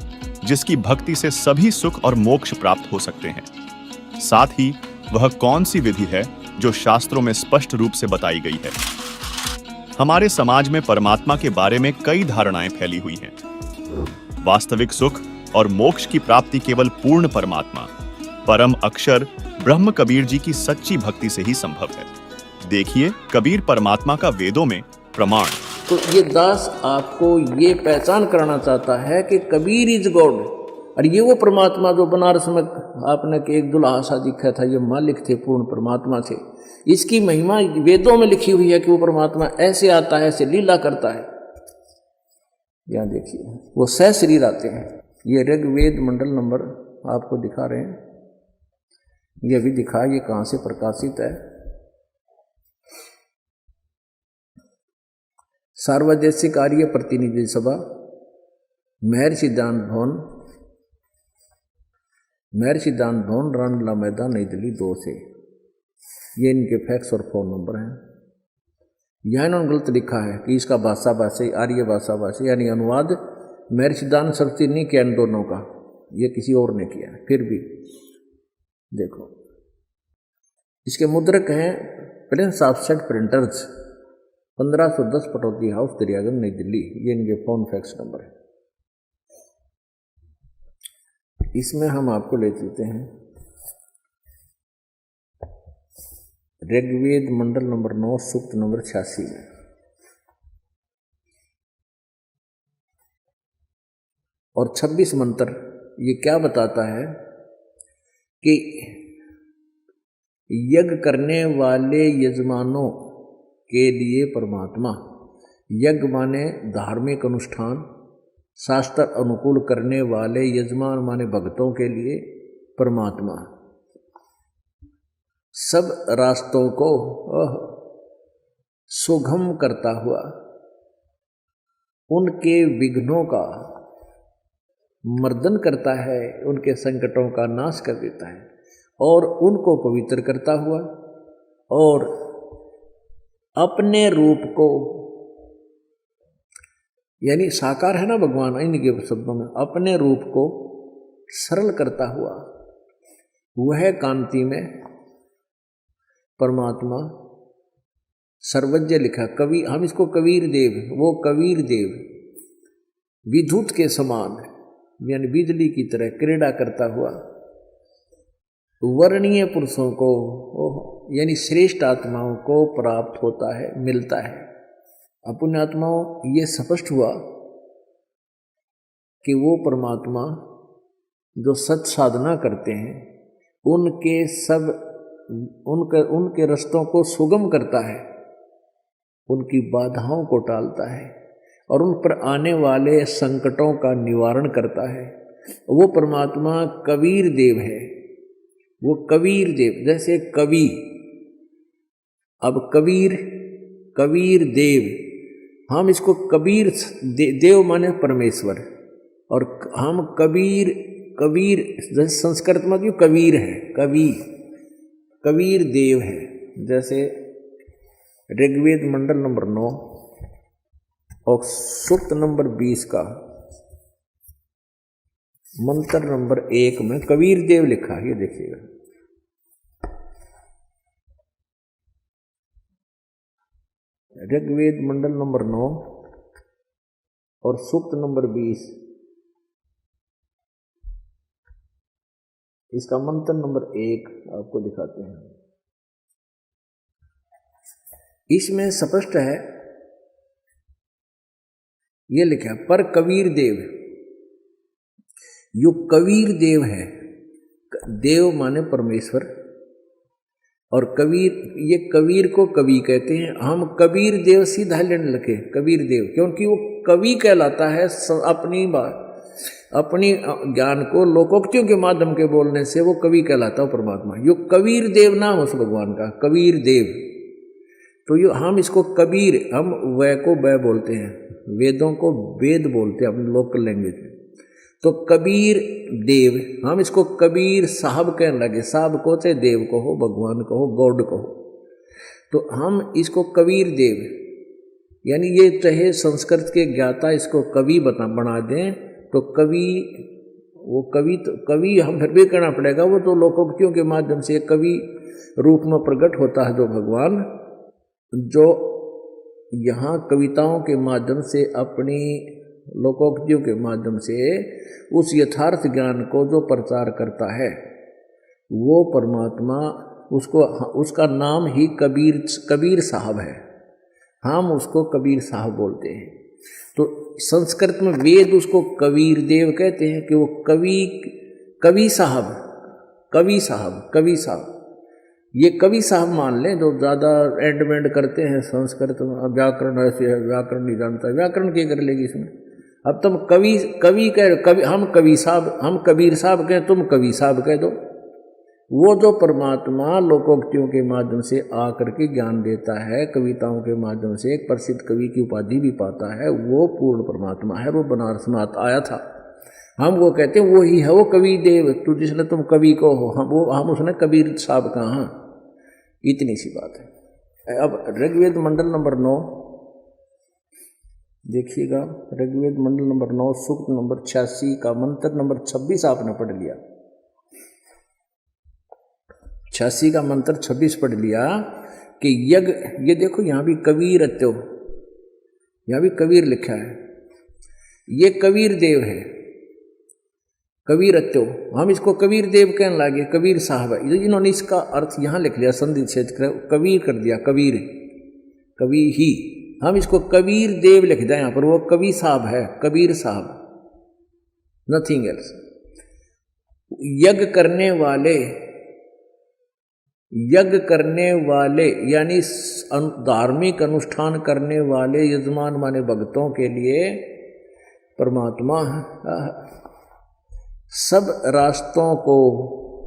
जिसकी भक्ति से सभी सुख और मोक्ष प्राप्त हो सकते हैं। साथ ही वह कौन सी विधि है जो शास्त्रों में स्पष्ट रूप से बताई गई है। हमारे समाज में परमात्मा के बारे में कई धारणाएं फैली हुई हैं। वास्तविक सुख और मोक्ष की प्राप्ति केवल पूर्ण परमात्मा परम अक्षर ब्रह्म कबीर जी की सच्ची भक्ति से ही संभव है। देखिए कबीर परमात्मा का वेदों में प्रमाण। तो ये दास आपको ये पहचान कराना चाहता है कि कबीर इज गॉड, और ये वो परमात्मा जो बनारस में आपने एक दुल्हा सा दिखा था, ये मालिक थे, पूर्ण परमात्मा थे। इसकी महिमा वेदों में लिखी हुई है कि वो परमात्मा ऐसे आता है, ऐसे लीला करता है। यहाँ देखिए वो सह शरीर आते हैं। ये ऋग्वेद मंडल नंबर आपको दिखा रहे हैं, ये भी दिखा, ये कहाँ से प्रकाशित है। सार्वदेशिक आर्य प्रतिनिधि सभा, महर्षि दान भवन, रामलीला मैदान, नई दिल्ली 2 से। ये इनके फैक्स और फ़ोन नंबर हैं। यहाँ इन्होंने गलत लिखा है कि इसका भाषा भाषी आर्य भाषा भाषी यानी अनुवाद महर्षि दान सरस्वती ने किया इन दोनों का, ये किसी और ने किया। फिर भी देखो इसके मुद्रक हैं prince offset printers, 1510 Pataudi house, Daryaganj, New Delhi. ये इनके फ़ोन फैक्स नंबर है। इसमें हम आपको ले चलते हैं ऋग्वेद मंडल नंबर 9 सूक्त नंबर 86 में। और 26 मंत्र ये क्या बताता है कि यज्ञ करने वाले यजमानों के लिए परमात्मा, यज्ञ माने धार्मिक अनुष्ठान, शास्त्र अनुकूल करने वाले यजमान माने भक्तों के लिए परमात्मा, सब रास्तों को सुगम करता हुआ उनके विघ्नों का मर्दन करता है, उनके संकटों का नाश कर देता है और उनको पवित्र करता हुआ और अपने रूप को, यानी साकार है ना भगवान इनके शब्दों में, अपने रूप को सरल करता हुआ वह कांति में परमात्मा सर्वज्ञ लिखा। कवि, हम इसको कबीर देव, वो कबीर देव विद्युत के समान यानी बिजली की तरह क्रीड़ा करता हुआ वर्णीय पुरुषों को यानी श्रेष्ठ आत्माओं को प्राप्त होता है, मिलता है। अपुण्य आत्माओं ये स्पष्ट हुआ कि वो परमात्मा जो सत साधना करते हैं उनके रास्तों को सुगम करता है, उनकी बाधाओं को टालता है और उन पर आने वाले संकटों का निवारण करता है। वो परमात्मा कबीर देव है। वो कबीर देव जैसे कवि, अब कबीर देव, हम इसको कबीर देव माने परमेश्वर, और हम कबीर जैसे संस्कृत में जो कबीर है, कबीर देव है। जैसे ऋग्वेद मंडल नंबर 9 और सूक्त नंबर 20 का मंत्र नंबर 1 में कबीर देव लिखा है, ये देखिएगा। ऋग्वेद मंडल नंबर 9 और सूक्त नंबर 20, इसका मंत्र नंबर 1 आपको दिखाते हैं। इसमें स्पष्ट है, ये लिखा है पर कबीर देव, यो कबीर देव है। देव माने परमेश्वर और कबीर, ये कबीर को कवि कहते हैं। हम कबीर देव सीधा लेने लगे कबीर देव, क्योंकि वो कवि कहलाता है। अपनी ज्ञान को लोकोक्तियों के माध्यम के बोलने से वो कवि कहलाता है परमात्मा। यो कबीर देव नाम उस भगवान का, कबीर देव। तो ये हम इसको कबीर, हम वै को बै बोलते हैं, वेदों को वेद बोलते हैं अपनी लोकल लैंग्वेज में। तो कबीर देव, हम इसको कबीर साहब कहने लगे। साहब को चाहे देव कहो, भगवान कहो, गॉड कहो, तो हम इसको कबीर देव, यानी ये चाहे संस्कृत के ज्ञाता इसको कवि बना दें तो कवि, वो कवि तो कवि हम फिर भी कहना पड़ेगा, वो तो लोकोक्तियों के माध्यम से कवि रूप में प्रकट होता है जो भगवान, जो यहाँ कविताओं के माध्यम से अपनी लोकोक्तियों के माध्यम से उस यथार्थ ज्ञान को जो प्रचार करता है वो परमात्मा, उसको उसका नाम ही कबीर साहब है। हम उसको कबीर साहब बोलते हैं। तो संस्कृत में वेद उसको कबीर देव कहते हैं कि वो कवि साहब ये कवि साहब मान लें। जो ज़्यादा एंड करते हैं संस्कृत में, व्याकरण ऐसे है, व्याकरण नहीं जानता, व्याकरण क्या कर लेगी इसमें। अब तुम कवि कह, हम कबीर साहब कहें, तुम कवि साहब कह दो। वो जो परमात्मा लोकोक्तियों के माध्यम से आकर के ज्ञान देता है, कविताओं के माध्यम से एक प्रसिद्ध कवि की उपाधि भी पाता है, वो पूर्ण परमात्मा है। वो बनारस में आया था, हम वो कहते हैं वो ही है वो कवि देव। तो जिसने तुम कवि को हो, हम उसने कबीर साहब कहा। इतनी सी बात है। अब ऋग्वेद मंडल नंबर 9 देखिएगा, ऋग्वेद मंडल नंबर 9 सूक्त नंबर 86 का मंत्र नंबर 26 आपने पढ़ लिया। 86 का मंत्र 26 पढ़ लिया कि यज्ञ, ये देखो यहाँ भी कबीर अत्यो, यहाँ भी कबीर लिखा है, ये कबीर देव है, कबीर अत्यो। हम इसको कबीर देव कहने लगे, कबीर साहब है। इन्होंने इसका अर्थ यहाँ लिख लिया, संधि छेद कबीर कर दिया, कबीर ही। हम इसको कबीर देव लिख दें यहाँ पर, वो कवि साहब है, कबीर साहब, नथिंग एल्स। यज्ञ करने वाले यानी धार्मिक अनुष्ठान करने वाले यजमान माने भक्तों के लिए परमात्मा सब रास्तों को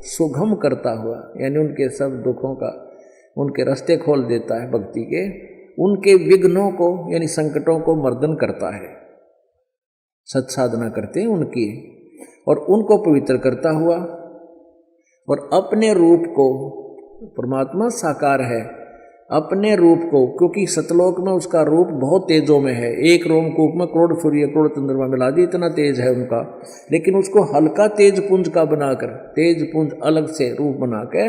सुगम करता हुआ, यानी उनके सब दुखों का, उनके रास्ते खोल देता है भक्ति के, उनके विघ्नों को यानी संकटों को मर्दन करता है, सत्साधना करते हैं उनकी, और उनको पवित्र करता हुआ, और अपने रूप को, परमात्मा साकार है, अपने रूप को, क्योंकि सतलोक में उसका रूप बहुत तेजों में है, एक रोमकूप में करोड़ सूर्य करोड़ चंद्रमा मिला दी, इतना तेज है उनका, लेकिन उसको हल्का तेज पुंज का बनाकर, तेज पुंज अलग से रूप बनाकर,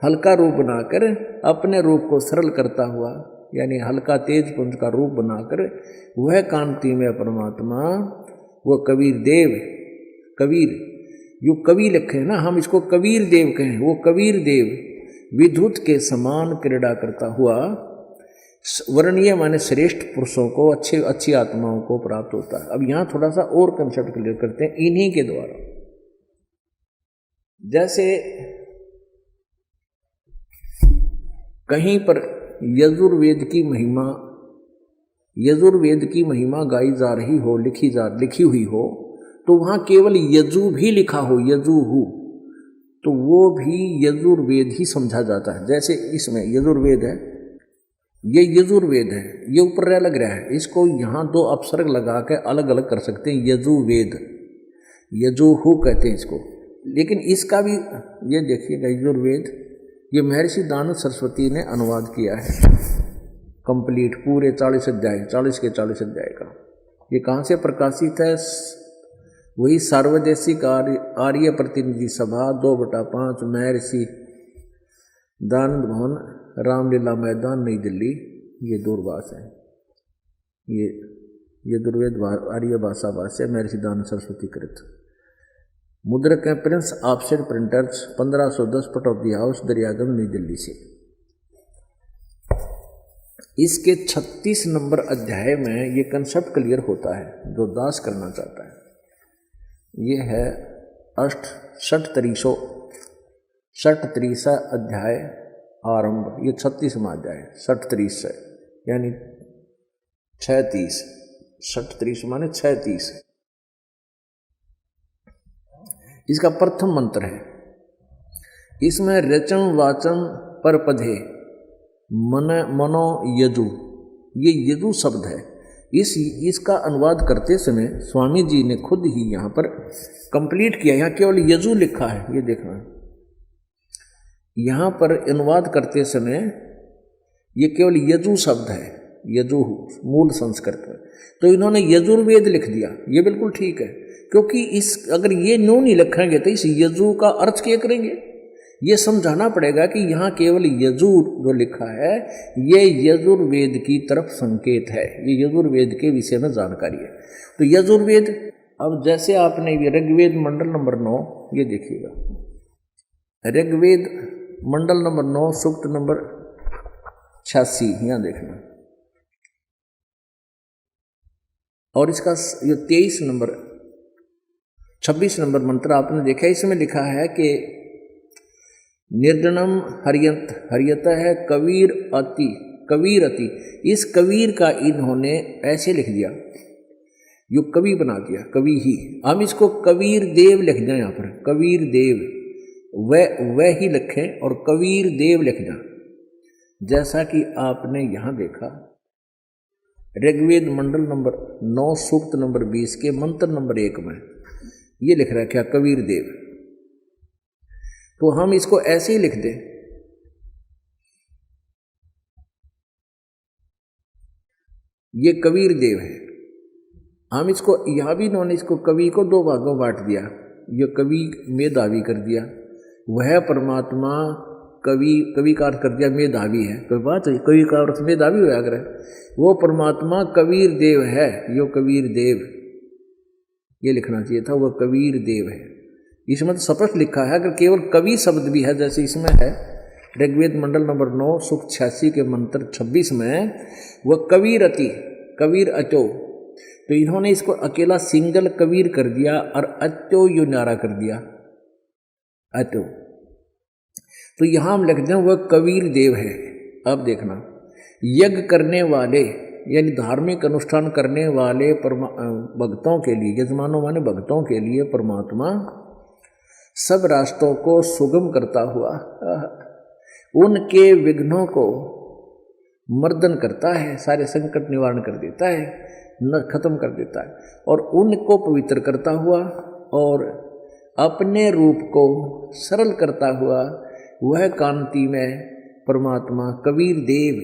हल्का रूप बनाकर अपने रूप को सरल करता हुआ, यानी हल्का तेज पुंज का रूप बनाकर वह कांति में परमात्मा, वो कबीर देव, कबीर यो कवि लिखे ना, हम इसको कबीर देव कहें, वो कबीर देव विद्युत के समान क्रीड़ा करता हुआ वर्णीय माने श्रेष्ठ पुरुषों को, अच्छी आत्माओं को प्राप्त होता है। अब यहाँ थोड़ा सा और कंसेप्ट क्लियर करते हैं इन्हीं के द्वारा। जैसे कहीं पर यजुर्वेद की महिमा गाई जा रही हो, लिखी हुई हो, तो वहाँ केवल यजु भी लिखा हो, यजुहु, तो वो भी यजुर्वेद ही समझा जाता है। जैसे इसमें यजुर्वेद है, ये यजुर्वेद है, ये ऊपर लग रहा है, इसको यहाँ 2 अपसर्ग लगा के अलग अलग कर सकते हैं, यजुर्वेद, यजुहु कहते हैं इसको। लेकिन इसका भी ये देखिएगा, यजुर्वेद ये महर्षि दानव सरस्वती ने अनुवाद किया है कंप्लीट, पूरे 40 अध्याय, 40 के 40 अध्याय का। ये कहाँ से प्रकाशित है? वही सार्वदेशिक आर्य प्रतिनिधि सभा 2/5 महर्षि दानंद भवन, रामलीला मैदान, नई दिल्ली, ये दूरभाष है। ये दुर्वेद आर्य भाषा भाष्य महर्षि दानंद सरस्वती कृत। मुद्रक है Prince offset printers, 1510 Pataudi house, Daryaganj, New Delhi से। इसके 36 नंबर अध्याय में ये कंसेप्ट क्लियर होता है जो दास करना चाहता है। ये है षट्त्रिशा अध्याय आरंभ, ये 36वां अध्याय, 36 से यानी 36, 36 माने 36। इसका प्रथम मंत्र है, इसमें रचन वाचन पर पधे, मनो यजु, ये यजु शब्द है। इसका अनुवाद करते समय स्वामी जी ने खुद ही यहाँ पर कंप्लीट किया। यहाँ केवल यजु लिखा है, ये देखना, यहाँ पर अनुवाद करते समय ये केवल यजु शब्द है, यजु मूल संस्कृत में, तो इन्होंने यजुर्वेद लिख दिया। ये बिल्कुल ठीक है, क्योंकि अगर ये नो नहीं लिखेंगे तो इस यजु का अर्थ क्या करेंगे। ये समझाना पड़ेगा कि यहाँ केवल यजु जो लिखा है ये यजुर्वेद की तरफ संकेत है, ये यजुर्वेद के विषय में जानकारी है। तो यजुर्वेद, अब जैसे आपने ये ऋग्वेद मंडल नंबर 9, ये देखिएगा, ऋग्वेद मंडल नंबर 9 सूक्त नंबर 86, यहाँ देखना, और इसका ये 23 नंबर 26 नंबर मंत्र आपने देखा। इसमें लिखा है कि निर्जनम हरियत है कबीर अति। इस कबीर का इन्होंने ऐसे लिख दिया, यो कवि बना दिया, कवि ही। हम इसको कबीर देव लिख दें, यहाँ पर कबीर देव, वह ही लिखें और कबीर देव लिखना। जैसा कि आपने यहाँ देखा ऋग्वेद मंडल नंबर 9 सूक्त नंबर 20 के मंत्र नंबर 1 में ये लिख रहा है क्या, कबीर देव। तो हम इसको ऐसे ही लिख दें, ये कबीर देव है। हम इसको यहां भी इन्होंने इसको कवि को 2 भागों बांट दिया, ये कवि मेधावी कर दिया, वह परमात्मा कवि का अर्थ कर दिया मेधावी है, कोई बात है, कवि का अर्थ मेधावी हो अगर है, वो परमात्मा कबीर देव है, यो कबीर देव, ये लिखना चाहिए था, वह कबीर देव है। इसमें तो स्पष्ट लिखा है, अगर केवल कवि शब्द भी है जैसे इसमें है ऋग्वेद मंडल नंबर 9 सूक्त 86 के मंत्र 26 में, वह कबीर अचो, तो इन्होंने इसको अकेला सिंगल कबीर कर दिया और अचो यो नारा कर दिया, अचो। तो यहां हम लिख दें वह कबीर देव है। अब देखना, यज्ञ करने वाले यानी धार्मिक अनुष्ठान करने वाले भक्तों के लिए, यजमानों माने भक्तों के लिए परमात्मा सब रास्तों को सुगम करता हुआ उनके विघ्नों को मर्दन करता है, सारे संकट निवारण कर देता है, खत्म कर देता है, और उनको पवित्र करता हुआ और अपने रूप को सरल करता हुआ वह कांति में परमात्मा कबीर देव,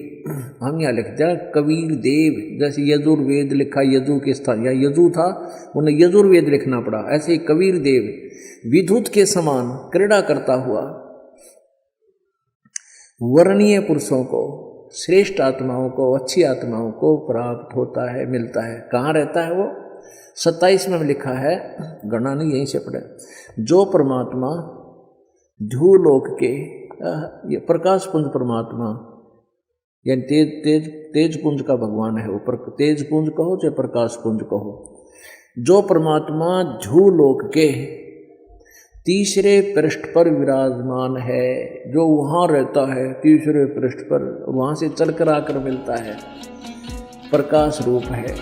हम यहाँ लिख जाए कबीर देव। जैसे यजुर्वेद लिखा, यजु के स्थान या यजु था, उन्हें यजुर्वेद लिखना पड़ा, ऐसे ही कबीर देव विद्युत के समान क्रीड़ा करता हुआ वर्णीय पुरुषों को, श्रेष्ठ आत्माओं को, अच्छी आत्माओं को प्राप्त होता है, मिलता है। कहाँ रहता है वो? 27 में लिखा है, गणना नहीं यहीं से पढ़े, जो परमात्मा ध्रुवलोक के, ये प्रकाश पुंज परमात्मा यानी तेज पुंज का भगवान है, ऊपर तेज पुंज कहो चाहे प्रकाश पुंज कहो, जो परमात्मा ध्रुवलोक के तीसरे पृष्ठ पर विराजमान है, जो वहाँ रहता है तीसरे पृष्ठ पर, वहाँ से चलकर आकर मिलता है, प्रकाश रूप है।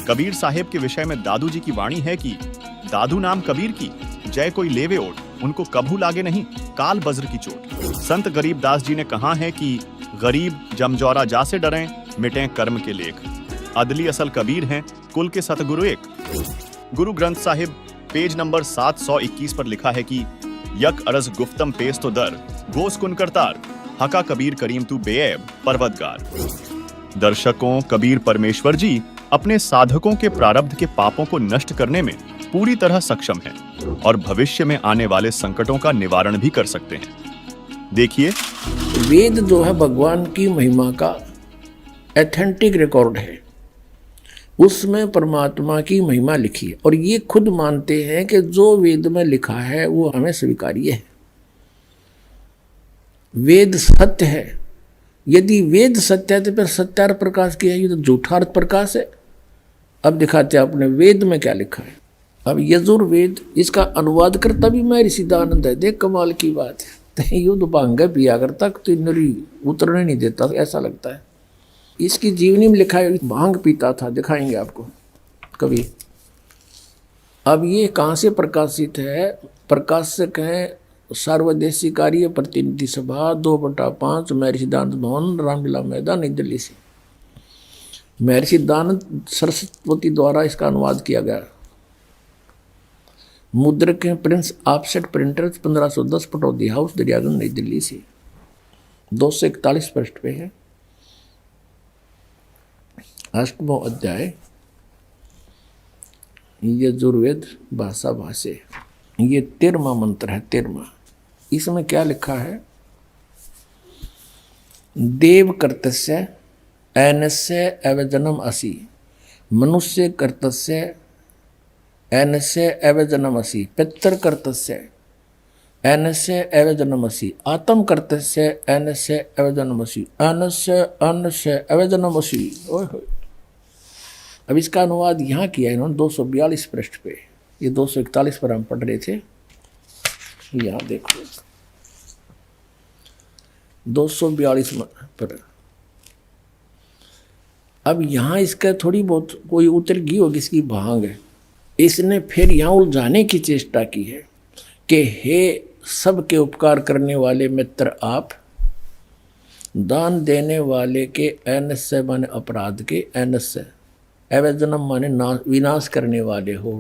कबीर साहेब के विषय में दादू जी की वाणी है कि दादू नाम कबीर की, जय कोई लेवे ओट, उनको कभू लागे नहीं काल बज्र की चोट। संत गरीब दास जी ने कहा है कि गरीब जमजौरा जा से डरें, मिटें कर्म के लेख, अदली असल कबीर हैं, कुल के सतगुरु एक। गुरु ग्रंथ साहिब पेज नंबर 721 पर लिखा है कि यक अरज गुफ्तम पेश तो दर, गोस कुन करतार, हका कबीर करीम तू बेऐब परवदगार। दर्शकों, कबीर परमेश्वर जी अपने साधकों के प्रारब्ध के पापों को नष्ट करने में पूरी तरह सक्षम हैं और भविष्य में आने वाले संकटों का निवारण भी कर सकते हैं। देखिए, वेद जो है भगवान की महिमा का एथेंटिक रिकॉर्ड है, उसमें परमात्मा की महिमा लिखी है, और ये खुद मानते हैं कि जो वेद में लिखा है वो हमें स्वीकार्य है, वेद सत्य है। यदि वेद सत्य है तो फिर सत्यार्थ प्रकाश की है, ये तो झूठार्थ प्रकाश है। अब दिखाते हैं आपने वेद में क्या लिखा है। अब यजुर्वेद, इसका अनुवाद करता भी मैं ऋषिदानंद है, देख कमाल की बात है, तो यूँ तो भांग पिया करता तो नरी उतरने नहीं देता, ऐसा लगता है। इसकी जीवनी में लिखा है भांग पीता था, दिखाएंगे आपको कभी। अब ये कहाँ से प्रकाशित है? प्रकाशक हैं सार्वदेशी कार्य प्रतिनिधि सभा 2/5 महर्षि दयानंद भवन रामलीला मैदान नई दिल्ली से। महर्षि दयानंद सरस्वती द्वारा इसका अनुवाद किया गया। मुद्रक हैं prince offset printers 1510 Pataudi house Daryaganj New Delhi से। 241 पृष्ठ पे है। 8वां अध्याय यजुर्वेद भाषा भाष्य। ये 13वां मंत्र है। 13वां इसमें क्या लिखा है? देव कर्तस्य ऐनस्य अवजनम असि, मनुष्य कर्तस्य ऐनस्य अवजनमसि, पितर कर्तस्य ऐनस्य अवजनमसि, आत्म कर्तस्य ऐनस्य अवजनमसि, अन्नस्य अन्नस्य अवजनमसि। ओए होए। अब इसका अनुवाद यहाँ किया इन्होंने 242 पृष्ठ पे। ये 241 पर हम पढ़ रहे थे। यहाँ देखो 242 पर। अब यहाँ इसका थोड़ी बहुत कोई उतर गई होगी इसकी भांग है। इसने फिर यहाँ उलझाने की चेष्टा की है कि हे सबके उपकार करने वाले मित्र आप, दान देने वाले के ऐनस्य माने अपराध के, ऐनस्य अवजनम माने विनाश करने वाले हो,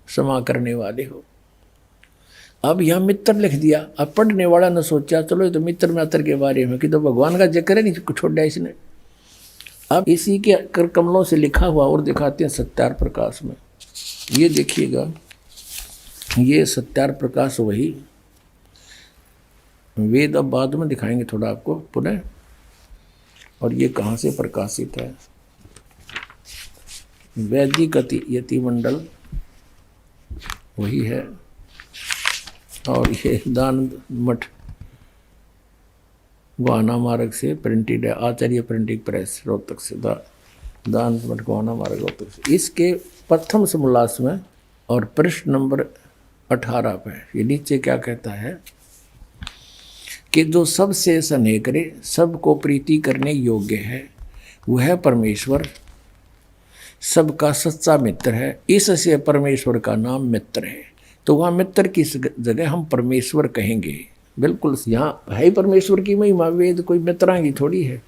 क्षमा करने वाले हो। अब यहाँ मित्र लिख दिया। अब पढ़ने वाला ने सोचा चलो ये तो मित्र मित्र के बारे में कि तो भगवान का जिक्र है नहीं छोड़ा इसने। अब इसी के कर कमलों से लिखा हुआ और दिखाते हैं सत्यार प्रकाश में। ये देखिएगा, ये सत्यार प्रकाश वही वेद अब बाद में दिखाएंगे थोड़ा आपको पुनः। और ये कहाँ से प्रकाशित है? वैदिक यति मंडल वही है। और ये दान मठ गोहाना मार्ग से प्रिंटेड है। आचार्य प्रिंटिंग प्रेस रोहतक से। दान मठ गोहाना मार्ग रोहतक से। इसके प्रथम समोल्लास में और पृष्ठ नंबर 18 पे ये नीचे क्या कहता है कि जो सबसे स्नेह करे, सबको प्रीति करने योग्य है, वह परमेश्वर सबका सच्चा मित्र है। इससे परमेश्वर का नाम मित्र है। तो वहाँ मित्र की जगह हम परमेश्वर कहेंगे। बिल्कुल यहाँ है परमेश्वर की महिमा। वेद कोई मित्रा की थोड़ी है।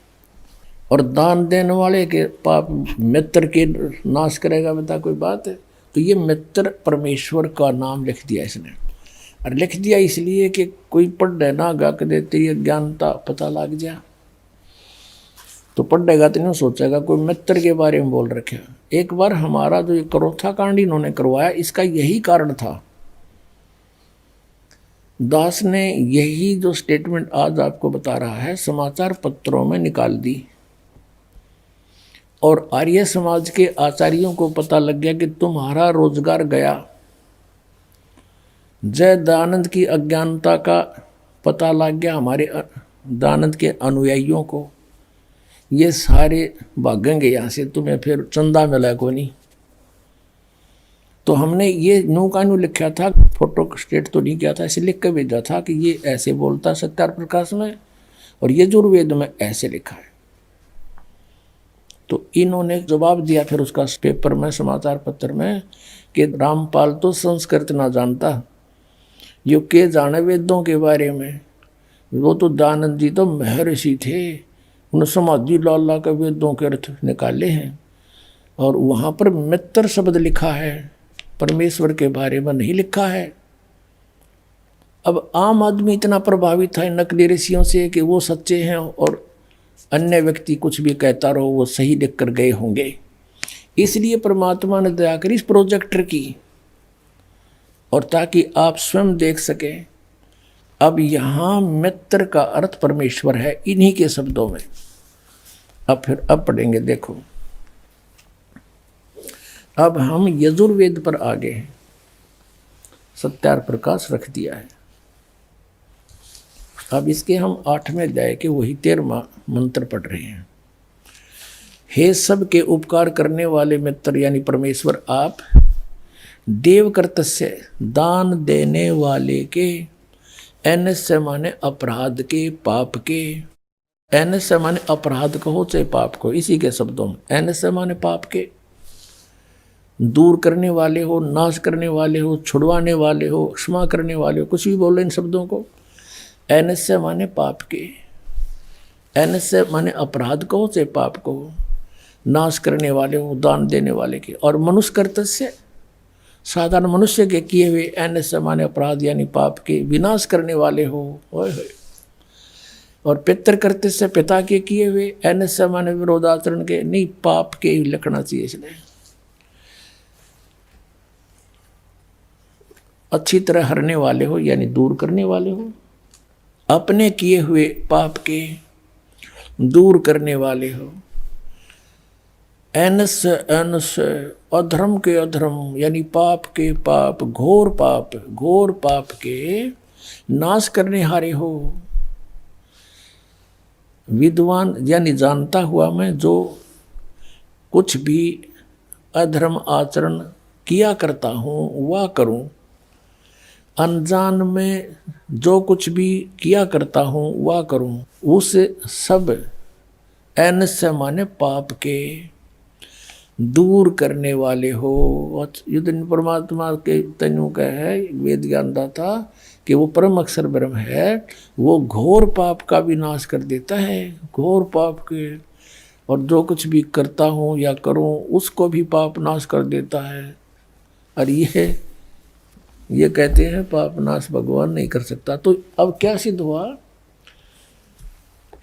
और दान देने वाले के पाप मित्र के नाश करेगा, बता कोई बात है? तो ये मित्र परमेश्वर का नाम लिख दिया इसने। और लिख दिया इसलिए कि कोई पढ़ ना गा के दे तेरी अज्ञानता पता लग जा। तो पढ़ेगा तो नहीं सोचेगा कोई मित्र के बारे में बोल रखे। एक बार हमारा जो करोथा कांड इन्होंने करवाया, इसका यही कारण था। दास ने यही जो स्टेटमेंट आज आपको बता रहा है समाचार पत्रों में निकाल दी। और आर्य समाज के आचार्यों को पता लग गया कि तुम्हारा रोजगार गया। जय दयानंद की अज्ञानता का पता लग गया हमारे दयानंद के अनुयायियों को। ये सारे भागेंगे यहाँ से, तुम्हें फिर चंदा मिला को नहीं। तो हमने ये नो का नो लिखा था, फोटो स्टेट तो नहीं किया था, इसे लिख कर भेजा था कि ये ऐसे बोलता सत्यार प्रकाश में और यजुर्वेद में ऐसे लिखा है। तो इन्होंने जवाब दिया फिर उसका पेपर में, समाचार पत्र में, कि रामपाल तो संस्कृत ना जानता, यो के जाने वेदों के बारे में। वो तो दयानंद जी तो महर्षि थे, उन्होंने समाधि लाला के वेदों के अर्थ निकाले हैं। और वहाँ पर मित्र शब्द लिखा है, परमेश्वर के बारे में नहीं लिखा है। अब आम आदमी इतना प्रभावित था इन नकली ऋषियों से कि वो सच्चे हैं और अन्य व्यक्ति कुछ भी कहता रहो वो सही लिख कर गए होंगे। इसलिए परमात्मा ने दया करी इस प्रोजेक्टर की, और ताकि आप स्वयं देख सकें। अब यहाँ मित्र का अर्थ परमेश्वर है इन्हीं के शब्दों में। अब पढ़ेंगे। देखो अब हम यजुर्वेद पर आ गए हैं। सत्यार प्रकाश रख दिया है। अब इसके हम 8वें अध्याय के वही 13वां मंत्र पढ़ रहे हैं। हे सब के उपकार करने वाले मित्र यानी परमेश्वर आप, देव कर्तस्य दान देने वाले के, ऐनस्य माने अपराध के, पाप के। ऐनस्य माने अपराध कहो चाहे पाप को, इसी के शब्दों में। ऐनस्य माने पाप के, दूर करने वाले हो, नाश करने वाले हो, छुड़वाने वाले हो, क्षमा करने वाले हो, कुछ भी बोलो इन शब्दों को। एनस्य माने पाप के, एनस्य माने अपराध को, से पाप को, नाश करने वाले हो, दान देने वाले के। और मनुष्य कर्तस्य, साधारण मनुष्य के किए हुए, एनस्य माने अपराध यानी पाप के विनाश करने वाले हो। ओए होए। और पितृ कर्तस्य, पिता के किए हुए, एनस्य माने विरोधाचरण के, नहीं पाप के ही लिखना चाहिए। इसलिए अच्छी तरह हरने वाले हो यानी दूर करने वाले हो, अपने किए हुए पाप के दूर करने वाले हो। एनस्य एनस्य, अधर्म के अधर्म यानी पाप के पाप, घोर पाप के नाश करने हारे हो। विद्वान यानी जानता हुआ मैं जो कुछ भी अधर्म आचरण किया करता हूँ वह करूँ, अनजान में जो कुछ भी किया करता हूँ वह करूँ, उस सब एनस्य माने पाप के दूर करने वाले हो। युद्ध परमात्मा के तनु का है, वेद ज्ञान दाता कि वो परम अक्षर ब्रह्म है, वो घोर पाप का विनाश कर देता है, घोर पाप के। और जो कुछ भी करता हूँ या करूँ उसको भी पाप नाश कर देता है। और ये कहते हैं पाप नाश भगवान नहीं कर सकता। तो अब क्या सिद्ध हुआ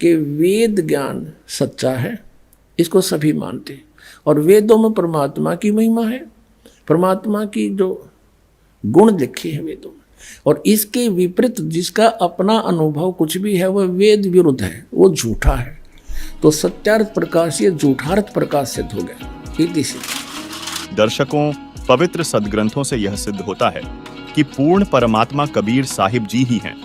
कि वेद ज्ञान सच्चा है, इसको सभी मानते। और वेदों में परमात्मा की महिमा है, परमात्मा की जो गुण लिखे हैं वेदों में। और इसके विपरीत जिसका अपना अनुभव कुछ भी है वह वेद विरुद्ध है, वो झूठा है। तो सत्यार्थ प्रकाश ये झूठार्थ प्रकाश सिद्ध हो गया। दर्शकों, पवित्र सदग्रंथों से यह सिद्ध होता है कि पूर्ण परमात्मा कबीर साहिब जी ही हैं,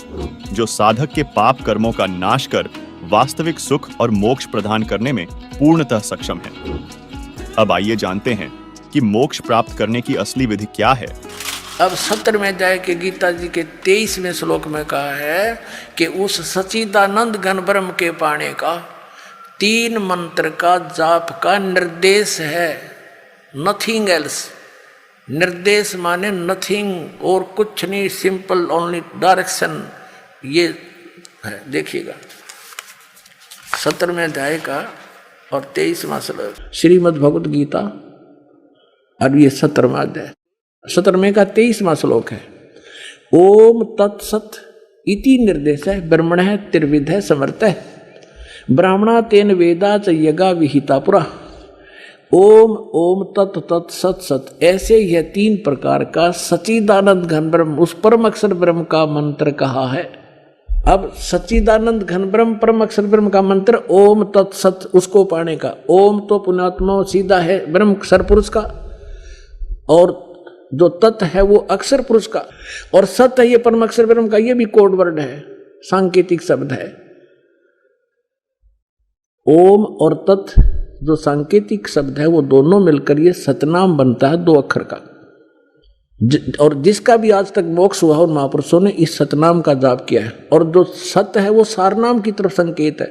जो साधक के पाप कर्मों का नाश कर वास्तविक सुख और मोक्ष प्रदान करने में पूर्णतः सक्षम है। अब आइए जानते हैं कि मोक्ष प्राप्त करने की असली विधि क्या है। अब 17वें अध्याय के गीता जी के 23वें श्लोक में कहा है कि उस सच्चिदानंद घन ब्रह्म के पाने का 3 मंत्र का जाप का निर्देश है, नथिंग एल्स। निर्देश माने नथिंग और कुछ नहीं, सिंपल ओनली डायरेक्शन। ये है, देखिएगा 17वें अध्याय का और 23वां श्लोक श्रीमद् भगवत गीता। और ये 17वां अध्याय, 17वें का 23वां श्लोक है। ओम तत्सत इति निर्देश है, ब्रह्मण है त्रिविध है समर्थ है, ब्राह्मणा तेन वेदा च यज्ञा विहिता पुरा। ओम ओम तत् तत् सत सत, ऐसे यह 3 प्रकार का सच्चिदानंद घन ब्रह्म, उस परम अक्षर ब्रह्म का मंत्र कहा है। अब सच्चिदानंद घन ब्रह्म परम अक्षर ब्रह्म का मंत्र ओम तत् सत, उसको पाने का। ओम तो पुण्यात्मा सीधा है ब्रह्म अक्षर पुरुष का, और जो तत् है वो अक्षर पुरुष का, और सत है ये परम अक्षर ब्रह्म का। ये भी कोड वर्ड है, सांकेतिक शब्द है। ओम और तत् जो सांकेतिक शब्द है वो दोनों मिलकर ये सतनाम बनता है 2 अक्षर का। और जिसका भी आज तक मोक्ष हुआ उन महापुरुषों ने इस सतनाम का जाप किया है। और जो सत्य है वो सारनाम की तरफ संकेत है,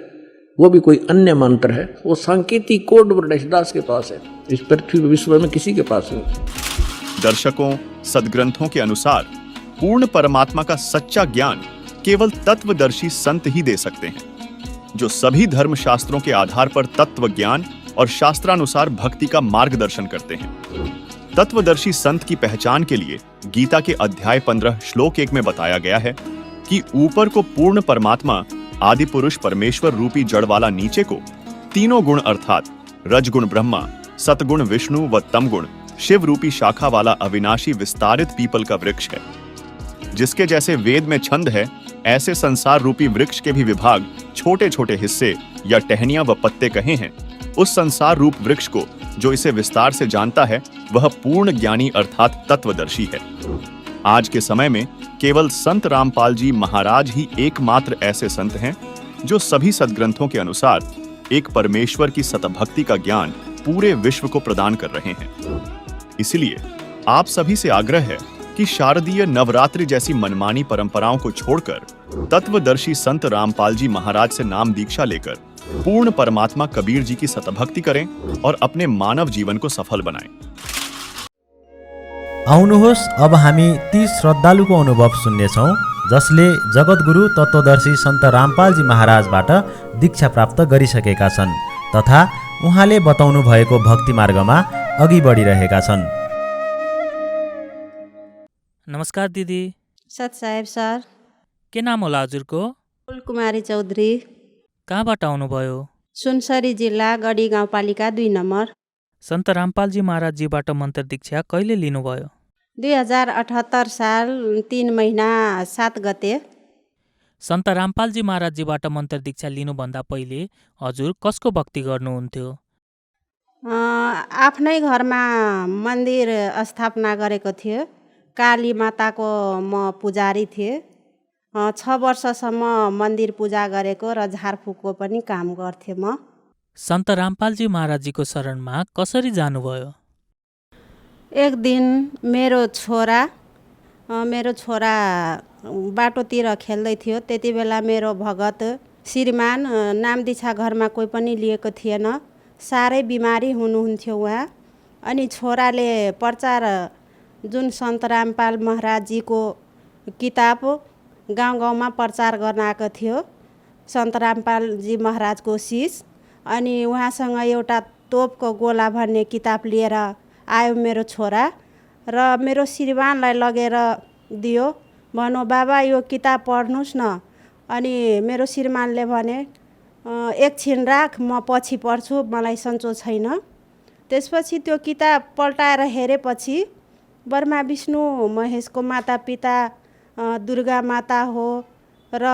वो भी कोई अन्य मंत्र है, वो सांकेतिक कोड वर्ड दास के पास है, इस पृथ्वी विश्व में किसी के पास नहीं। दर्शकों, सदग्रंथों के अनुसार पूर्ण परमात्मा का सच्चा ज्ञान केवल तत्वदर्शी संत ही दे सकते हैं, जो सभी धर्म शास्त्रों के आधार पर तत्व ज्ञान और शास्त्रानुसार भक्ति का मार्गदर्शन करते हैं। तत्वदर्शी संत की पहचान के लिए गीता के अध्याय 15 श्लोक 1 में बताया गया है कि ऊपर को पूर्ण परमात्मा आदि पुरुष परमेश्वर रूपी जड़ वाला नीचे को तीनों गुण अर्थात रजगुण ब्रह्मा, सतगुण विष्णु व तमगुण शिव रूपी शाखा वाला अविनाशी विस्तारित पीपल का वृक्ष है। जिसके जैसे वेद में छंद है, ऐसे संसार रूपी वृक्ष के भी विभाग छोटे छोटे हिस्से या टहनियां व पत्ते कहे हैं। उस संसार रूप वृक्ष को जो इसे विस्तार से जानता है वह पूर्ण ज्ञानी अर्थात तत्वदर्शी है। आज के समय में केवल संत रामपाल जी महाराज ही एकमात्र ऐसे संत हैं जो सभी सदग्रंथों के अनुसार एक परमेश्वर की सतभक्ति का ज्ञान पूरे विश्व को प्रदान कर रहे हैं। इसलिए आप सभी से आग्रह है कि शारदीय नवरात्रि जैसी मनमानी परंपराओं को छोड़कर तत्वदर्शी संत रामपाल जी महाराज से नाम दीक्षा लेकर पूर्ण परमात्मा कबीर जी की सतभक्ति करें और अपने मानव जीवन को सफल बनाएं। आउनुहोस् अब हामी ती श्रद्धालुको अनुभव सुन्नेछौँ जसले जगद्गुरु तत्त्वदर्शी सन्त रामपालजी महाराजबाट दीक्षा प्राप्त गरिसकेका छन् तथा उहाँले बताउनु भएको भक्ति मार्गमा अघि बढिरहेका छन्। नमस्कार दिदी। सत साहेब सर। के नाम होला हजुरको? फुलकुमारी चौधरी। कहाँबाट आउनुभयो? सुनसरी जिल्ला गढी गाउँपालिका 2 नम्बर। सन्त रामपालजी महाराजजीबाट मन्त्र दीक्षा कहिले लिनुभयो? 2078 साल 3 महिना 7 गते। सन्त रामपालजी महाराजजीबाट मन्त्र दीक्षा लिनुभन्दा पहिले हजुर कसको भक्ति गर्नुहुन्थ्यो? आफ्नै घरमा मन्दिर स्थापना गरेको थियो। काली माताको म पुजारी थिएँ। 6 वर्षसम्म मन्दिर पूजा गरेको र झारफुकको पनि काम गर्थेँ म। सन्त रामपालजी महाराजजीको शरणमा कसरी जानुभयो? एक दिन मेरो छोरा बाटोतिर खेल्दै थियो। त्यति बेला मेरो भगत श्रीमान नाम दीक्षा घरमा कोही पनि लिएको थिएन। साह्रै बिमारी हुनुहुन्थ्यो उहाँ। अनि छोराले प्रचार जुन सन्त रामपाल महाराजजीको किताब गाउँ गाउँमा प्रचार गर्न आएको थियो, सन्त रामपालजी महाराजको शिष। अनि उहाँसँग एउटा तोपको गोला भन्ने किताब लिएर आयो मेरो छोरा र मेरो श्रीमानलाई लगेर दियो। भनौँ बाबा यो किताब पढ्नुहोस् न। अनि मेरो श्रीमानले भने एकछिन राख, म पछि पढ्छु, मलाई सन्चो छैन। त्यसपछि त्यो किताब पल्टाएर हेरेपछि ब्रह्मा विष्णु महेशको माता पिता दुर्गा माता हो र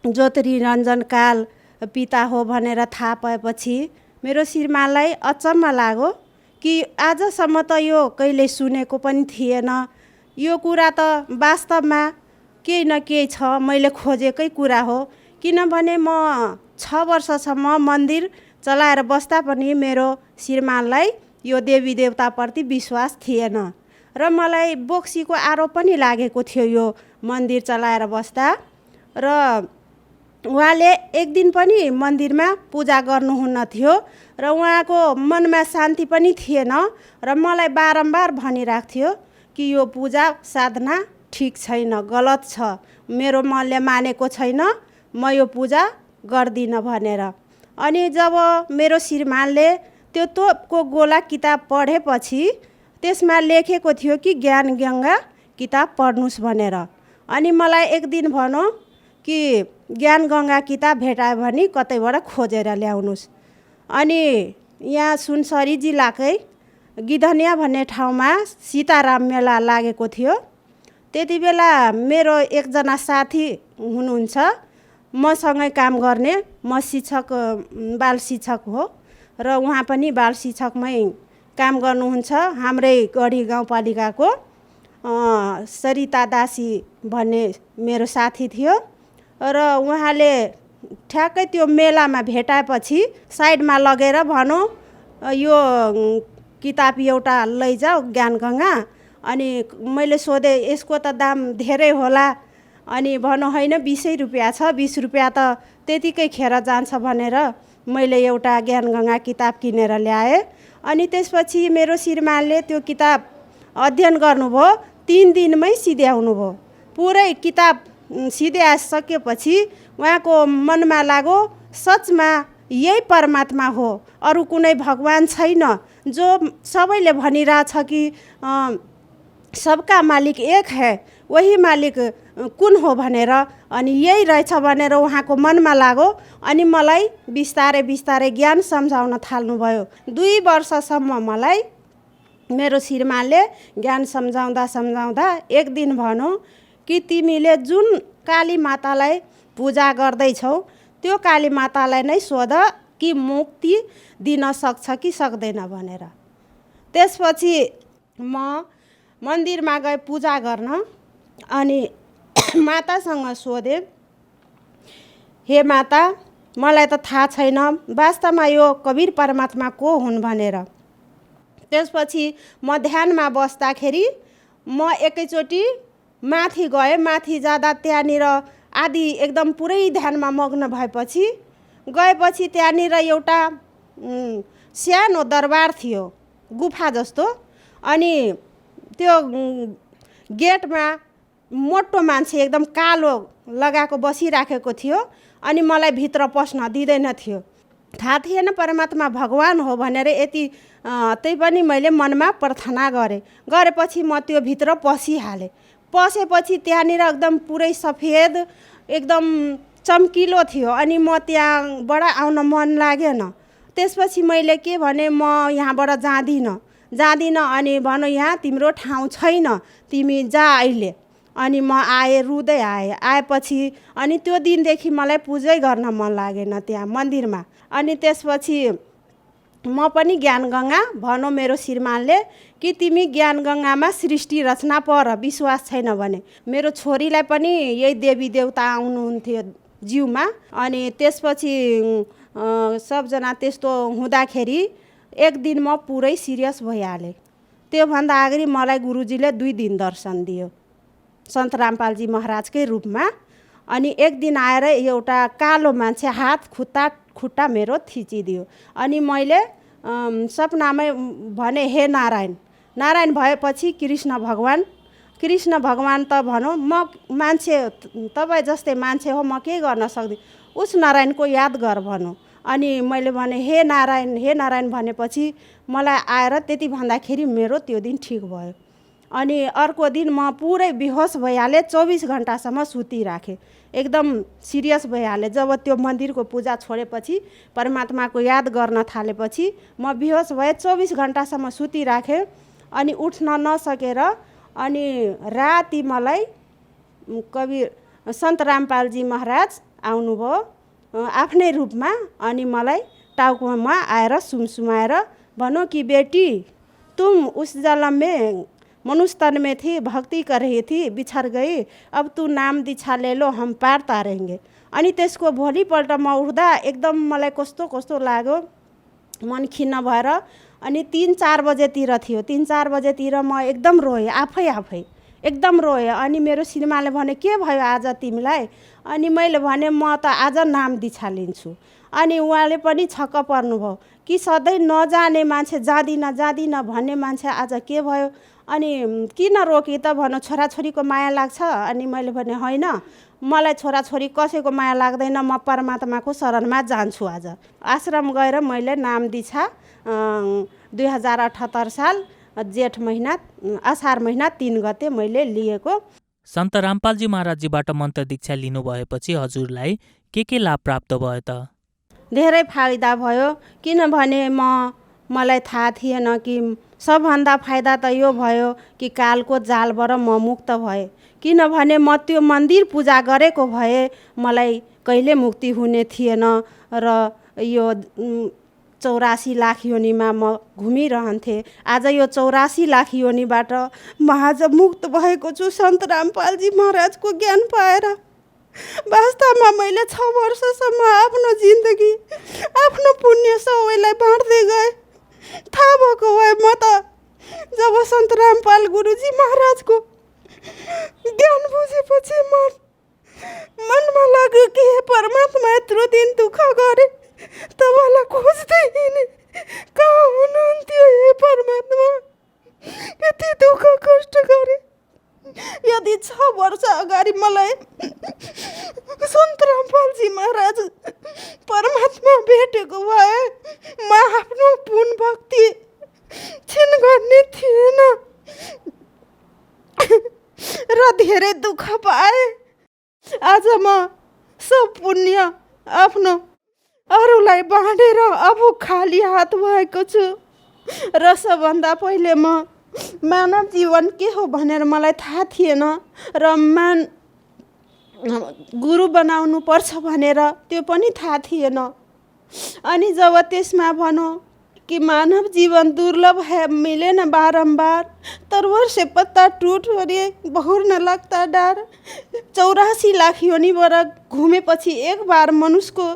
ज्योति रञ्जन काल पिता हो भनेर थाहा पाएपछि मेरो श्रीमानलाई अचम्म लाग्यो कि आजसम्म त यो कहिले सुनेको पनि थिएन। यो कुरा त वास्तवमा केही न केही छ, मैले खोजेकै कुरा हो। किनभने म 6 वर्षसम्म मन्दिर चलाएर बस्दा पनि मेरो श्रीमानलाई यो देवी देवताप्रति विश्वास थिएन र मलाई बोक्सीको आरोप पनि लागेको थियो यो मन्दिर चलाएर बस्दा। र उहाँले एक दिन पनि मन्दिरमा पूजा गर्नुहुन्न थियो र उहाँको मनमा शान्ति पनि थिएन र मलाई बारम्बार भनिरहेको थियो कि यो पूजा साधना ठिक छैन, गलत छ, मेरो मनले मानेको छैन, म यो पूजा गर्दिनँ भनेर। अनि जब मेरो श्रीमानले त्यो तोपको गोला किताब पढेपछि त्यसमा लेखेको थियो कि ज्ञान गङ्गा किताब पढ्नुहोस् भनेर। अनि मलाई एक दिन भनौँ कि ज्ञान गङ्गा किताब भेटायो भने कतैबाट खोजेर ल्याउनुहोस्। अनि यहाँ सुनसरी जिल्लाकै गिधनिया भन्ने ठाउँमा सीताराम मेला लागेको थियो। त्यति बेला मेरो एकजना साथी हुनुहुन्छ, मसँगै काम गर्ने। म शिक्षक, बाल शिक्षक हो र उहाँ पनि बाल शिक्षकमै काम गर्नुहुन्छ। हाम्रै गढी गाउँपालिकाको सरिता दासी भन्ने मेरो साथी थियो र उहाँले ठ्याक्कै त्यो मेलामा भेटाएपछि साइडमा लगेर भनौँ यो किताब एउटा लैजाऊ ज्ञान गङ्गा। अनि मैले सोधेँ यसको त दाम धेरै होला। अनि भनौँ होइन 20 रुपियाँ छ, 20 रुपियाँ त त्यतिकै खेर जान्छ भनेर मैले एउटा ज्ञान गङ्गा किताब किनेर ल्याएँ। अनि त्यसपछि मेरो श्रीमानले त्यो किताब अध्ययन गर्नुभयो। 3 दिनमै सिध्याउनु भयो। पुरै किताब सिध्याइसकेपछि उहाँको मनमा लाग्यो सचमा यही परमात्मा हो, अरू कुनै भगवान छैन। जो सबैले भनिरहेछ कि सबका मालिक एक है, वही मालिक कुन हो भनेर। अनि यही रहेछ भनेर उहाँको मनमा लाग्यो। अनि मलाई बिस्तारै बिस्तारै ज्ञान सम्झाउन थाल्नुभयो। 2 वर्षसम्म मलाई मेरो श्रीमानले ज्ञान सम्झाउँदा एक दिन भनौँ कि तिमीले जुन काली मातालाई पूजा गर्दैछौ त्यो काली मातालाई नै सोध कि मुक्ति दिन सक्छ कि सक्दैन भनेर। त्यसपछि म मन्दिरमा गएँ पूजा गर्न। अनि मातासँग सोधेँ, हे माता, मलाई त थाहा छैन वास्तवमा यो कवीर परमात्मा को हुन् भनेर। त्यसपछि म ध्यानमा बस्दाखेरि म एकैचोटि माथि गएँ। माथि जाँदा त्यहाँनिर आदि एकदम पुरै ध्यानमा मग्न गएपछि त्यहाँनिर एउटा सानो दरबार थियो, गुफा जस्तो। अनि त्यो गेटमा मोटो मान्छे एकदम कालो लगाएको बसिराखेको थियो अनि मलाई भित्र पस्न दिँदैन थियो। थाहा थिएन परमात्मा भगवान हो भनेर यति त्यही पनि मैले मनमा प्रार्थना गरेपछि म त्यो भित्र पसिहालेँ। पसेपछि त्यहाँनिर एकदम पुरै सफेद एकदम चम्किलो थियो अनि म त्यहाँबाट आउन मन लागेन। त्यसपछि मैले के भने म यहाँबाट जाँदिनँ अनि भनौँ यहाँ तिम्रो ठाउँ छैन, तिमी जा अहिले। अनि म आएँ, रुँदै आएपछि अनि त्यो दिनदेखि मलाई पूजै गर्न मन लागेन त्यहाँ मन्दिरमा। अनि त्यसपछि म पनि ज्ञानगङ्गा भनौँ मेरो श्रीमानले कि तिमी ज्ञानगङ्गामा सृष्टि रचना पर, विश्वास छैन भने। मेरो छोरीलाई पनि यही देवी देवता आउनुहुन्थ्यो जिउमा। अनि त्यसपछि सबजना त्यस्तो हुँदाखेरि एक दिन म पुरै सिरियस भइहालेँ। त्योभन्दा अगाडि मलाई गुरुजीले 2 दिन दर्शन दियो सन्त रामपालजी महाराजकै रूपमा। अनि एक दिन आएर एउटा कालो मान्छे हात खुट्टा मेरो थिचिदियो। अनि मैले सपनामै भने हे नारायण भएपछि कृष्ण भगवान त भनौँ म मान्छे, तपाईँ जस्तै मान्छे हो, म केही गर्न सक्दिनँ, उस नारायणको याद गर भनौँ। अनि मैले भने हे नारायण भनेपछि मलाई आएर त्यति भन्दाखेरि मेरो त्यो दिन ठिक भयो। अनि अर्को दिन म पुरै बेहोस भइहालेँ, 24 घन्टासम्म सुतिराखेँ, एकदम सिरियस भइहालेँ। जब त्यो मन्दिरको पूजा छोडेपछि परमात्माको याद गर्न थालेपछि म बेहोस भएँ, 24 घन्टासम्म सुतिराखेँ। अनि उठ्न नसकेर अनि राति मलाई कवि सन्त रामपालजी महाराज आउनुभयो आफ्नै रूपमा। अनि मलाई टाउकोमा आएर सुमसुमाएर भनौँ कि बेटी तुम उस जन्म में मनुष्य तन में थी, भक्ति कर रही थी, बिछड़ गई, अब तू नाम दीक्षा ले लो, हम पार तारेंगे। अनि त्यसको भोलिपल्ट म उठ्दा एकदम मलाई कस्तो लाग्यो, मन खिन्न भएर। अनि 3-4 बजेतिर थियो, 3-4 बजेतिर म एकदम रोएँ, आफै एकदम रोएँ। अनि मेरो श्रीमानले भने के भयो आज तिमीलाई? अनि मैले भने म त आज नाम दीक्षा लिन्छु। अनि उहाँले पनि छक्क पर्नुभयो कि सधैँ नजाने मान्छे जाँदिनँ भन्ने मान्छे आज के भयो? अनि किन रोकी त भनौँ छोराछोरीको माया लाग्छ? अनि मैले भने होइन, मलाई छोराछोरी कसैको माया लाग्दैन, म परमात्माको शरणमा जान्छु। आज आश्रम गएर मैले नाम दीक्षा 2078 साल जेठ महिना असार महिना 3 गते मैले लिएको। सन्त रामपालजी महाराजजीबाट मन्त्र दीक्षा लिनुभएपछि हजुरलाई के लाभ प्राप्त भयो त? धेरै फाइदा भयो, किनभने मलाई थाहा थिएन कि सबभन्दा फाइदा त यो भयो कि कालको जालबाट म मुक्त भएँ। किनभने म त्यो मन्दिर पूजा गरेको भए मलाई कहिले मुक्ति हुने थिएन र यो 84 लाख योनिमा म घुमिरहन्थेँ। आज यो 84 लाख योनिबाट म आज मुक्त भएको छु सन्त रामपालजी महाराजको ज्ञान पाएर। वास्तवमा मैले 6 वर्षसम्म आफ्नो जिन्दगी आफ्नो पुण्य सबैलाई बाँड्दै गएँ। थाहा भएको भए म त जब सन्त रामपाल गुरुजी महाराजको ज्ञान बुझेपछि मनमा लाग्यो कि हे परमात्मा यत्रो दिन दुःख गरेँ, तपाईँलाई खोज्दै हिँडेँ, कहाँ हुनुहुन्थ्यो हे परमात्मा? यति दुःख कष्ट गरेँ। यदि 6 वर्ष अगाडि मलाई सन्त रामपालजी महाराज परमात्मा भेटेको भए म आफ्नो पुण्य भक्ति क्षीण गर्ने थिएन र धेरै दुःख पाएँ। आज म सब पुण्य आफ्नो अरूलाई बाँडेर अब खाली हात भएको छु र सबभन्दा पहिले म मानव जीवन के हो भनेर मलाई थाहा थिएन र गुरु बनाउनु पर्छ भनेर त्यो पनि थाहा थिएन। अनि जब त्यसमा भनौँ कि मानव जीवन दुर्लभ है, मिले न बारंबार, तरवर से पत्ता टूट रहे बहुर न लगता डर। 84 लाख योनिबाट घुमेपछि एक बार मनुष्यको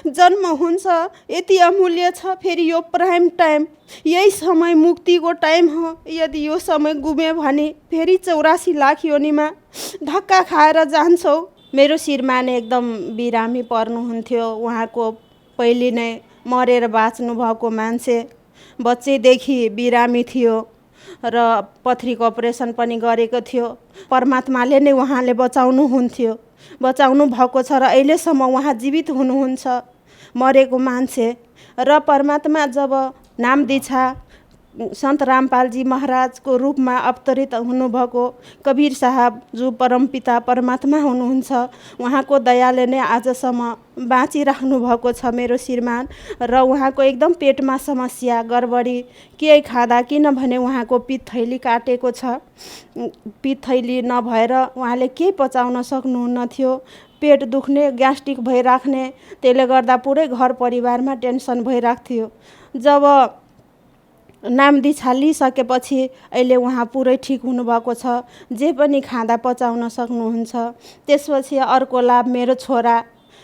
जन्म हुन्छ, यति अमूल्य छ। फेरि यो प्राइम टाइम, यही समय मुक्तिको टाइम हो। यदि यो समय गुम्यो भने फेरि 84 लाख योनिमा धक्का खाएर जान्छौ। मेरो श्रीमाने एकदम बिरामी पर्नुहुन्थ्यो। उहाँको पहिले नै मरेर बाँच्नु भएको मान्छे, बच्चैदेखि बिरामी थियो। र पथरीको अपरेसन पनि गरेको थियो। परमात्माले नै उहाँले बचाउनुहुन्थ्यो, बचाउनु भएको छ र अहिलेसम्म उहाँ जीवित हुनुहुन्छ, मरेको मान्छे। र परमात्मा जब नाम दीक्षा सन्त रामपालजी महाराजको रूपमा अवतरित हुनुभएको कबीर साहब जो परमपिता परमात्मा हुनुहुन्छ, उहाँको दयाले नै आजसम्म बाँचिराख्नु भएको छ मेरो श्रीमान। र उहाँको एकदम पेटमा समस्या गडबडी केही खाँदा, किनभने उहाँको पित्त थैली काटेको छ। पित्त थैली नभएर उहाँले केही पचाउन सक्नुहुन्न थियो। पेट दुख्ने, ग्यास्ट्रिक भइराख्ने, त्यसले गर्दा पुरै घर परिवारमा टेन्सन भइरहेको थियो। जब नाम दीक्षा लिइसकेपछि अहिले उहाँ पुरै ठिक हुनुभएको छ, जे पनि खाँदा पचाउन सक्नुहुन्छ। त्यसपछि अर्को लाभ, मेरो छोरा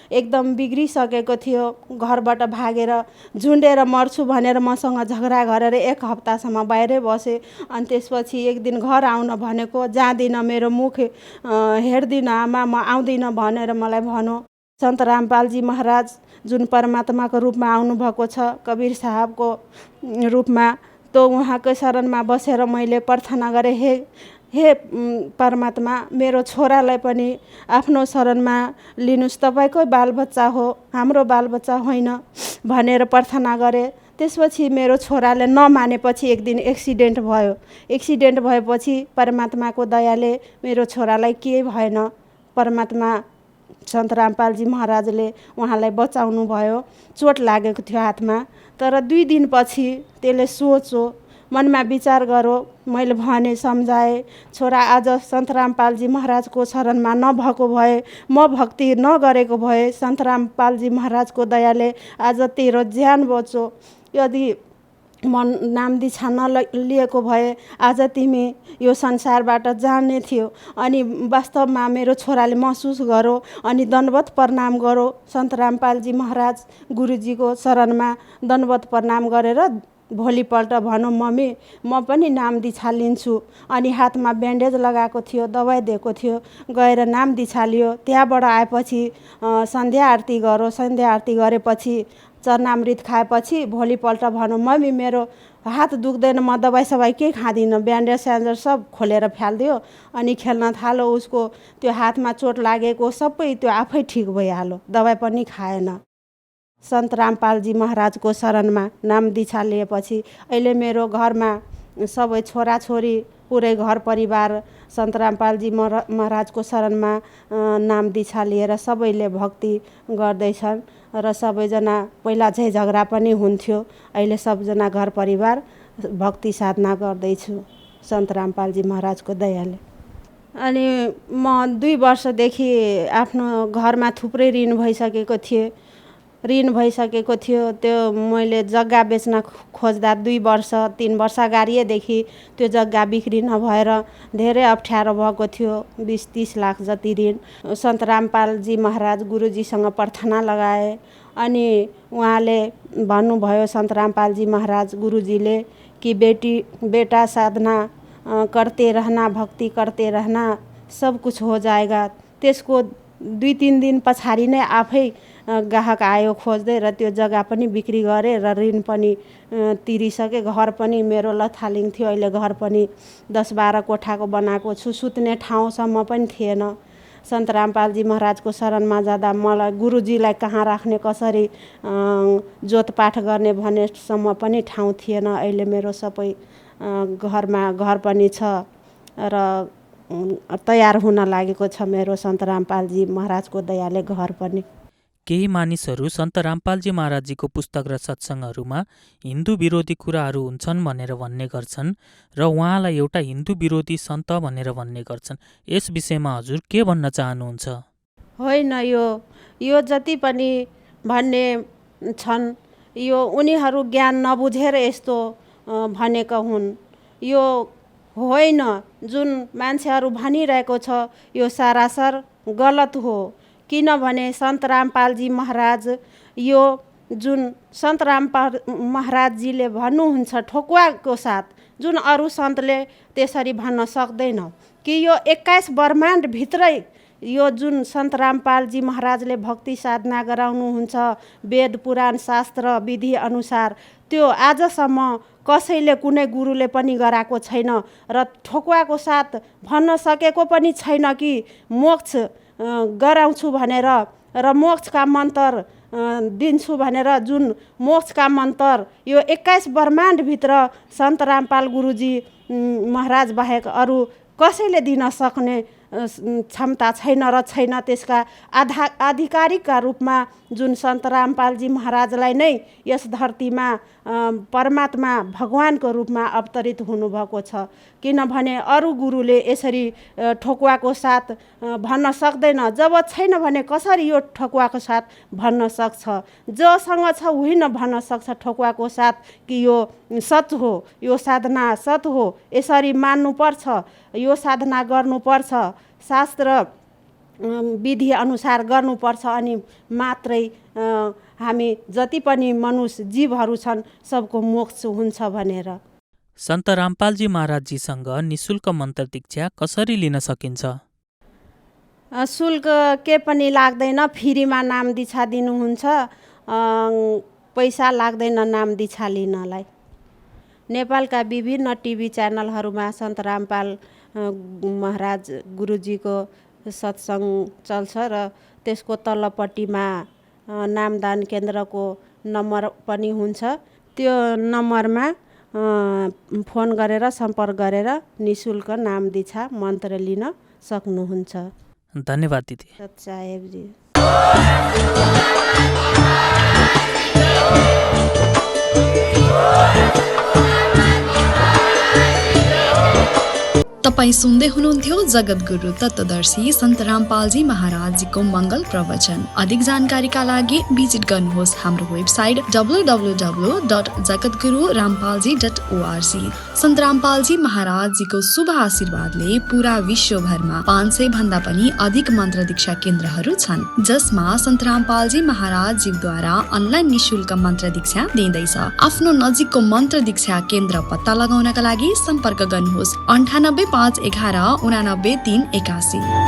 एकदम बिग्रिसकेको थियो, घरबाट भागेर झुन्डेर मर्छु भनेर मसँग झगडा गरेर 1 हप्तासम्म बाहिरै बसे। अनि त्यसपछि एक दिन घर आउन भनेको, जाँदिनँ, मेरो मुख हेर्दिनँ आमा, म आउँदिनँ भनेर मलाई भनो। सन्त रामपालजी महाराज जुन परमात्माको रूपमा आउनुभएको छ, कबीर साहबको रूपमा, तो उहाँकै शरणमा बसेर मैले प्रार्थना गरेँ, हे परमात्मा, मेरो छोरालाई पनि आफ्नो शरणमा लिनुहोस्, तपाईँकै बालबच्चा हो, हाम्रो बालबच्चा होइन भनेर प्रार्थना गरेँ। त्यसपछि मेरो छोराले नमानेपछि एक दिन एक्सिडेन्ट भयो। एक्सिडेन्ट भएपछि परमात्माको दयाले मेरो छोरालाई केही भएन। परमात्मा सन्त रामपालजी महाराजले उहाँलाई बचाउनु भयो। चोट लागेको थियो हातमा, तर 2 दिनपछि त्यसले सोचो, मनमा विचार गरो। मैले भने, सम्झाएँ, छोरा आज सन्त रामपालजी महाराजको शरणमा नभएको भए, म भक्ति नगरेको भए, सन्त रामपालजी महाराजको दयाले आज तेरो ज्यान बचो। यदि म नाम दीक्षा नलिएको भए आज तिमी यो संसारबाट जाने थियो। अनि वास्तवमा मेरो छोराले महसुस गरो अनि दण्डवत प्रणाम गरो। सन्त रामपालजी महाराज गुरुजीको शरणमा दण्डवत प्रणाम गरेर भोलिपल्ट भनौँ, मम्मी म पनि नाम दीक्षा लिन्छु। अनि हातमा ब्यान्डेज लगाएको थियो, दबाई दिएको थियो, गएर नाम दीक्षा लियो। त्यहाँबाट आएपछि सन्ध्या आरती गरो। सन्ध्या आरती गरेपछि चरणामृत खाएपछि भोलिपल्ट भनौँ, मम्मी मेरो हात दुख्दैन, म दबाई सबाई केही खाँदिनँ, ब्यान्डेज स्यान्डेज सब खोलेर फालिदियो। अनि खेल्न थालो। उसको त्यो हातमा चोट लागेको सबै त्यो आफै ठिक भइहाल्यो, दबाई पनि खाएन। सन्त रामपालजी महाराजको शरणमा नाम दीक्षा लिएपछि अहिले मेरो घरमा सबै छोराछोरी, पुरै घर परिवार सन्त रामपालजी महाराजको शरणमा नाम दीक्षा लिएर सबैले भक्ति गर्दैछन्। र सबैजना, पहिला चाहिँ झगडा पनि हुन्थ्यो, अहिले सबजना घर परिवार भक्ति साधना गर्दैछु सन्त रामपालजी महाराजको दयाले। अनि म 2 वर्षदेखि आफ्नो घरमा थुप्रै ऋण भइसकेको थियो। त्यो मैले जग्गा बेच्न खोज्दा 2 वर्ष 3 वर्ष अगाडिदेखि त्यो जग्गा बिक्री नभएर धेरै अप्ठ्यारो भएको थियो। 20-30 लाख जति ऋण। सन्त रामपालजी महाराज गुरुजीसँग प्रार्थना लगाए। अनि उहाँले भन्नुभयो, सन्त रामपालजी महाराज गुरुजीले, कि बेटा साधना करते रहना, भक्ति करते रहना, सब कुछ हो जाएगा। त्यसको 2-3 दिन पछाडि नै आफै ग्राहक आयो खोज्दै, र त्यो जग्गा पनि बिक्री गरेँ र ऋण पनि तिरिसकेँ। घर पनि मेरो लथालिङ थियो, अहिले घर पनि 10-12 कोठाको बनाएको छु। सुत्ने ठाउँसम्म पनि थिएन। सन्त रामपालजी महाराजको शरणमा जाँदा मलाई गुरुजीलाई कहाँ राख्ने, कसरी जोतपाठ गर्ने भनेसम्म पनि ठाउँ थिएन। अहिले मेरो सबै घरमा घर पनि छ र तयार हुन लागेको छ मेरो सन्त रामपालजी महाराजको दयाले घर पनि। केही मानिसहरू सन्त रामपालजी महाराजजीको पुस्तक र सत्सङ्गहरूमा हिन्दू विरोधी कुराहरू हुन्छन् भनेर भन्ने गर्छन् र उहाँलाई एउटा हिन्दू विरोधी सन्त भनेर भन्ने गर्छन्। यस विषयमा हजुर के भन्न चाहनुहुन्छ? होइन, यो जति पनि भन्ने छन्, यो उनीहरू ज्ञान नबुझेर यस्तो भनेका हुन्। यो होइन, जुन मान्छेहरू भनिरहेको छ यो सरासर गलत हो। किनभने सन्त रामपालजी महाराज, यो जुन सन्त रामपाल महाराजजीले भन्नुहुन्छ ठोकुवाको साथ, जुन अरू सन्तले त्यसरी भन्न सक्दैन कि यो 21 ब्रह्माण्डभित्रै यो जुन सन्त रामपालजी महाराजले भक्ति साधना गराउनुहुन्छ वेद पुराण शास्त्र विधि अनुसार, त्यो आजसम्म कसैले कुनै गुरुले पनि गराएको छैन र ठोकुवाको साथ भन्न सकेको पनि छैन कि मोक्ष गराउँछु भनेर र मोक्षका मन्त्र दिन्छु भनेर। जुन मोक्षका मन्त्र यो 21 ब्रह्माण्डभित्र सन्त रामपाल गुरुजी महाराज बाहेक अरू कसैले दिन सक्ने क्षमता छैन र छैन। त्यसका आधिकारिकका रूपमा जुन सन्त रामपालजी महाराजलाई नै यस धरतीमा परमात्मा भगवानको रूपमा अवतरित हुनुभएको छ। किनभने अरू गुरुले यसरी ठोकुवाको साथ भन्न सक्दैन। जब छैन भने कसरी यो ठोकुवाको साथ भन्न सक्छ? जोसँग छ उही न भन्न सक्छ ठोकुवाको साथ कि यो सच हो, यो साधना सत हो, यसरी मान्नुपर्छ, यो साधना गर्नुपर्छ, शास्त्र विधि अनुसार गर्नुपर्छ, अनि मात्रै हामी जति पनि मनुष्य जीवहरू छन् सबको मोक्ष हुन्छ भनेर। सन्त रामपालजी महाराजजीसँग निशुल्क मन्त्र दीक्षा कसरी लिन सकिन्छ? शुल्क के पनि लाग्दैन, फ्रीमा नाम दीक्षा दिनुहुन्छ, पैसा लाग्दैन नाम दीक्षा लिनलाई। नेपालका विभिन्न टिभी च्यानलहरूमा सन्त रामपाल महाराज गुरुजीको सत्सङ्ग चल्छ र त्यसको तल्लोपट्टिमा नामदान केन्द्रको नम्बर पनि हुन्छ। त्यो नम्बरमा फोन गरेर सम्पर्क गरेर निशुल्क नाम दीक्षा मन्त्र लिन सक्नुहुन्छ। धन्यवाद दिदी। साहेबजी। तपाईं सुन्दै हुनुहुन्थ्यो जगद्गुरु तत्त्वदर्शी सन्त रामपालजी महाराजजीको मङ्गल प्रवचन। अधिक जानकारीका लागि भिजिट गर्नुहोस् हाम्रो वेबसाइट www.jagadgururampalji.org। सन्त रामपालजी महाराजजीको शुभ आशीर्वादले पुरा विश्वभरमा 500 भन्दा पनि अधिक मन्त्र दीक्षा केन्द्रहरू छन्, जसमा सन्त रामपालजी महाराजजीद्वारा अनलाइन निशुल्क मन्त्र दीक्षा दिँदैछ। आफ्नो नजिकको मन्त्र दीक्षा केन्द्र पत्ता लगाउनका लागि सम्पर्क गर्नुहोस् 98 511 89 381।